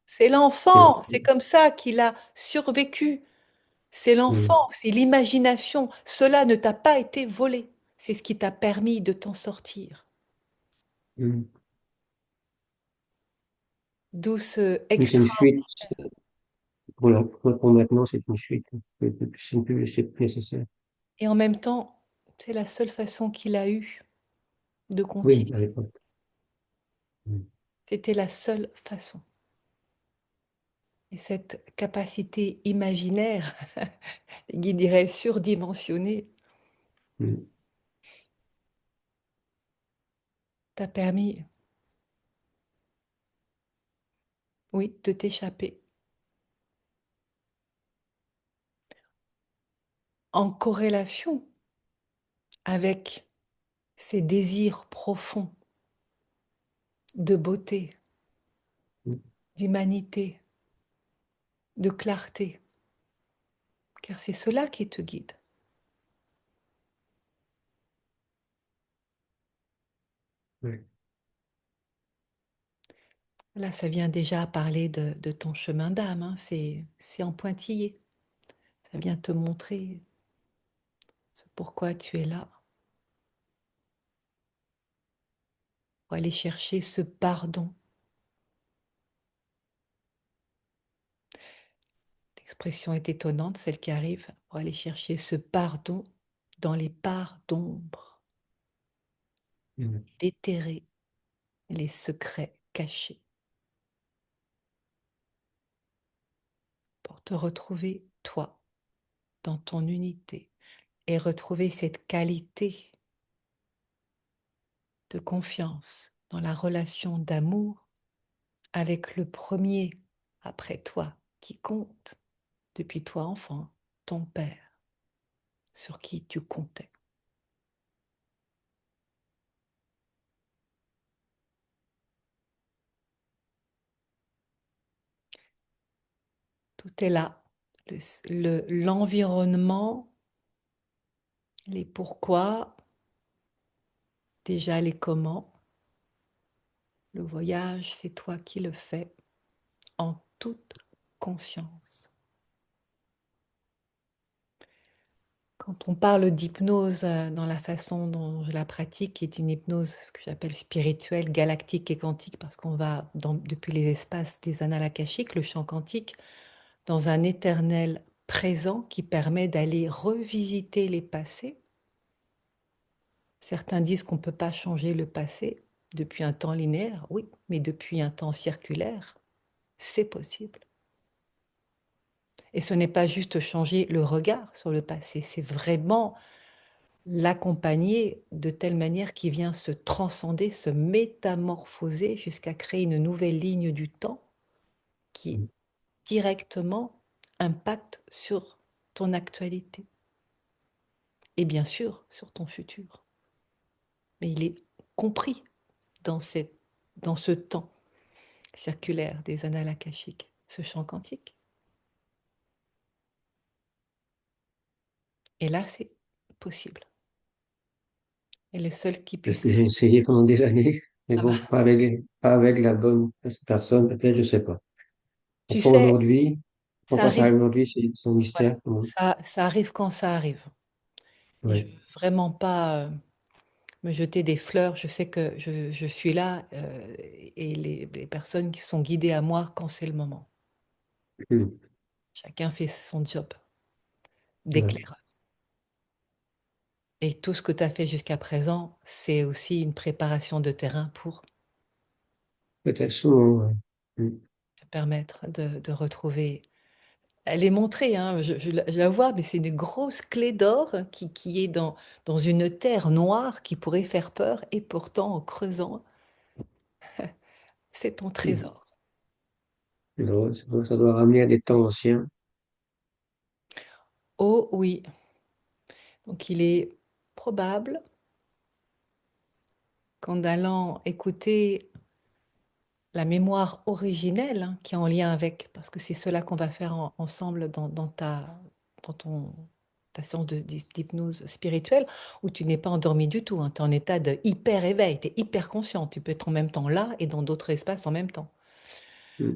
c'est l'enfant, l'enfant. c'est comme ça qu'il a survécu. C'est Mm, l'enfant, c'est l'imagination. Cela ne t'a pas été volé. C'est ce qui t'a permis de t'en sortir. mm. D'où ce Mais c'est une extra. fuite. Pour maintenant, c'est une fuite. C'est plus nécessaire. Et en même temps, c'est la seule façon qu'il a eue de Oui, continuer. à l'époque. Mm, C'était la seule façon. Et cette capacité imaginaire, qui dirait surdimensionnée, mm, t'a permis, oui, de t'échapper en corrélation avec ces désirs profonds de beauté, mm. d'humanité, de clarté, car c'est cela qui te guide. Ouais. Là, ça vient déjà parler de ton chemin d'âme, hein, c'est en pointillé. Ça vient te montrer ce pourquoi tu es là, pour aller chercher ce pardon. L'expression est étonnante, celle qui arrive, pour aller chercher ce pardon dans les parts d'ombre, Mm, déterrer les secrets cachés, pour te retrouver toi, dans ton unité, et retrouver cette qualité de confiance dans la relation d'amour avec le premier après toi qui compte depuis toi enfant, ton père, sur qui tu comptais. Tout est là. L'environnement, les pourquoi, déjà les comment. Le voyage, c'est toi qui le fais en toute conscience. Quand on parle d'hypnose dans la façon dont je la pratique, qui est une hypnose que j'appelle spirituelle, galactique et quantique, parce qu'on va depuis les espaces des annales akashiques, le champ quantique, dans un éternel présent qui permet d'aller revisiter les passés. Certains disent qu'on ne peut pas changer le passé depuis un temps linéaire, oui, mais depuis un temps circulaire, c'est possible. Et ce n'est pas juste changer le regard sur le passé, c'est vraiment l'accompagner de telle manière qu'il vient se transcender, se métamorphoser jusqu'à créer une nouvelle ligne du temps qui mm. directement impacte sur ton actualité et bien sûr sur ton futur. Mais il est compris dans, dans ce temps circulaire des annales akashiques, ce champ quantique. Et là, c'est possible. Et le seul qui C'est ce puisse que le j'ai faire. essayé pendant des années, mais Ah bon, bah, pas avec la bonne personne, peut-être, je sais pas. tu Pourquoi sais, aujourd'hui? ça Pourquoi ça arrive, arrive aujourd'hui? C'est un ouais, mystère. ça arrive quand ça arrive. Et je Ouais. veux vraiment pas me jeter des fleurs. Je sais que je suis là et les personnes qui sont guidées à moi quand c'est le moment. Mm. Chacun fait son job Ouais. d'éclaireur. Et tout ce que tu as fait jusqu'à présent, c'est aussi une préparation de terrain pour Peut-être souvent, ouais. Mm. te permettre de retrouver Elle est montrée, hein, je la vois, mais c'est une grosse clé d'or qui est dans une terre noire qui pourrait faire peur, et pourtant, en creusant, c'est ton Hmm. trésor. Ça doit ramener à des temps anciens. Oh oui, donc il est probable qu'en allant écouter la mémoire originelle, hein, qui est en lien avec, parce que c'est cela qu'on va faire ensemble dans ta séance d'hypnose spirituelle, où tu n'es pas endormi du tout, hein, tu es en état de hyper éveil, tu es hyper conscient, tu peux être en même temps là et dans d'autres espaces en même temps. Hmm.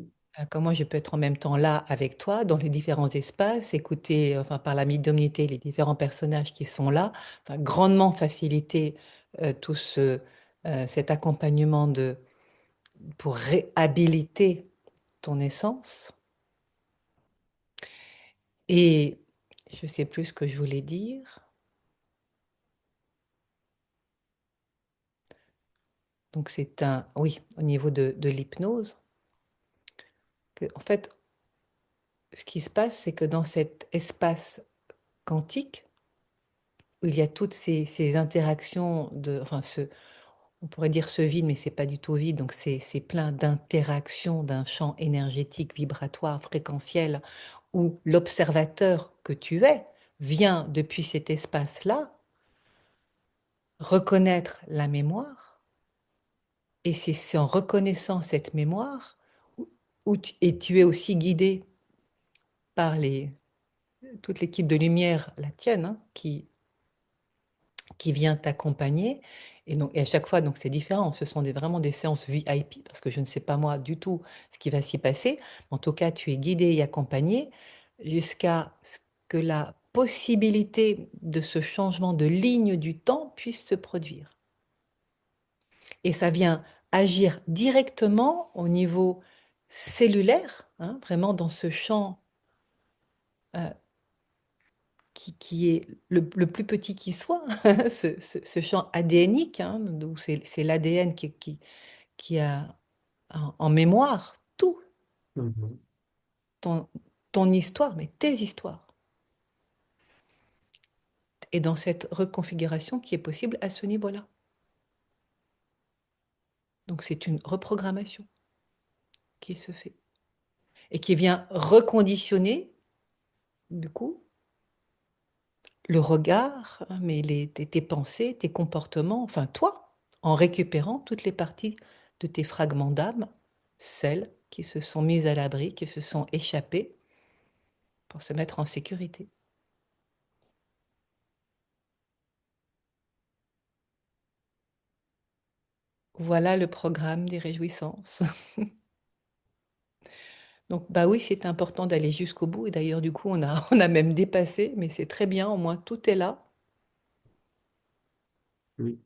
Comme moi, je peux être en même temps là avec toi, dans les différents espaces, écouter, enfin, par la médiumnité, les différents personnages qui sont là, enfin, grandement faciliter tout cet accompagnement pour réhabiliter ton essence. Et je sais plus ce que je voulais dire. Donc c'est oui, au niveau de l'hypnose, en fait, ce qui se passe, c'est que dans cet espace quantique, où il y a toutes ces interactions enfin on pourrait dire ce vide, mais c'est pas du tout vide, donc c'est plein d'interactions d'un champ énergétique, vibratoire, fréquentiel, où l'observateur que tu es vient depuis cet espace-là reconnaître la mémoire, et c'est en reconnaissant cette mémoire et tu es aussi guidé par toute l'équipe de lumière, la tienne, hein, qui vient t'accompagner. Et donc, et à chaque fois, donc c'est différent. Ce sont vraiment des séances VIP parce que je ne sais pas moi du tout ce qui va s'y passer. En tout cas, tu es guidé et accompagné jusqu'à ce que la possibilité de ce changement de ligne du temps puisse se produire. Et ça vient agir directement au niveau cellulaire, hein, vraiment dans ce champ euh, qui est le plus petit qui soit, ce champ ADNique, hein, où c'est l'ADN qui a en mémoire tout, Mhm. ton, ton histoire, mais tes histoires. Et dans cette reconfiguration qui est possible à ce niveau-là. Donc c'est une reprogrammation qui se fait et qui vient reconditionner, du coup, le regard, hein, mais tes pensées, tes comportements, enfin toi, en récupérant toutes les parties de tes fragments d'âme, celles qui se sont mises à l'abri, qui se sont échappées pour se mettre en sécurité. Voilà le programme des réjouissances. Donc bah oui, c'est important d'aller jusqu'au bout et d'ailleurs du coup on a même dépassé, mais c'est très bien, au moins tout est là. Oui.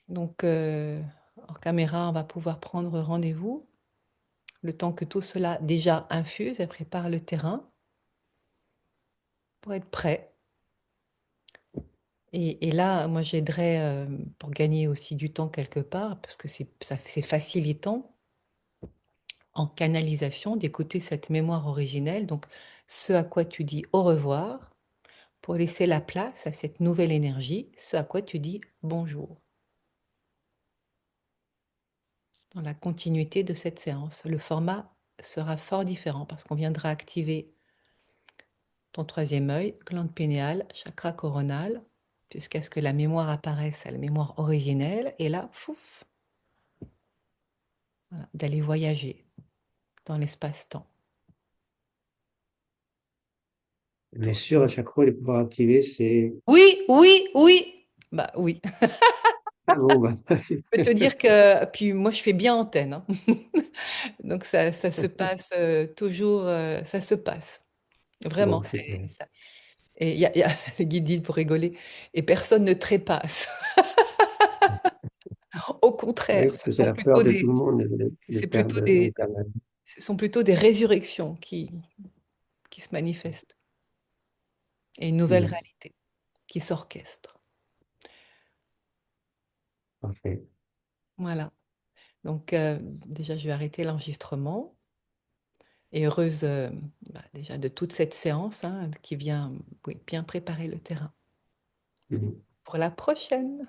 Donc hors caméra, on va pouvoir prendre rendez-vous le temps que tout cela déjà infuse et prépare le terrain pour être prêt. Et là, moi, j'aiderais pour gagner aussi du temps quelque part, parce que c'est facilitant en canalisation d'écouter cette mémoire originelle, donc ce à quoi tu dis au revoir, pour laisser la place à cette nouvelle énergie, ce à quoi tu dis bonjour, dans la continuité de cette séance. Le format sera fort différent parce qu'on viendra activer ton troisième œil, glande pénéale, chakra coronal, jusqu'à ce que la mémoire apparaisse à la mémoire originelle, et là, fouf, voilà, d'aller voyager dans l'espace-temps. Mais sûr, à chaque fois, les pouvoirs activés, c'est... Oui, oui, oui. Bah oui. Ah bon, bah, Je peux te dire que, puis moi je fais bien antenne, hein. Donc ça se passe toujours, ça se passe. Vraiment, bon, super. c'est ça. Et il y a le guide dit pour rigoler, et personne ne trépasse. Au Oui, contraire, parce que c'est la peur de tout le monde de c'est perdre, plutôt de perdre la vie. ce sont plutôt des résurrections qui se manifestent et une nouvelle Hmm. réalité qui s'orchestre. Parfait. Voilà. Donc déjà, je vais arrêter l'enregistrement. Et heureuse déjà de toute cette séance hein, qui vient oui, bien préparer le terrain Mhm. pour la prochaine.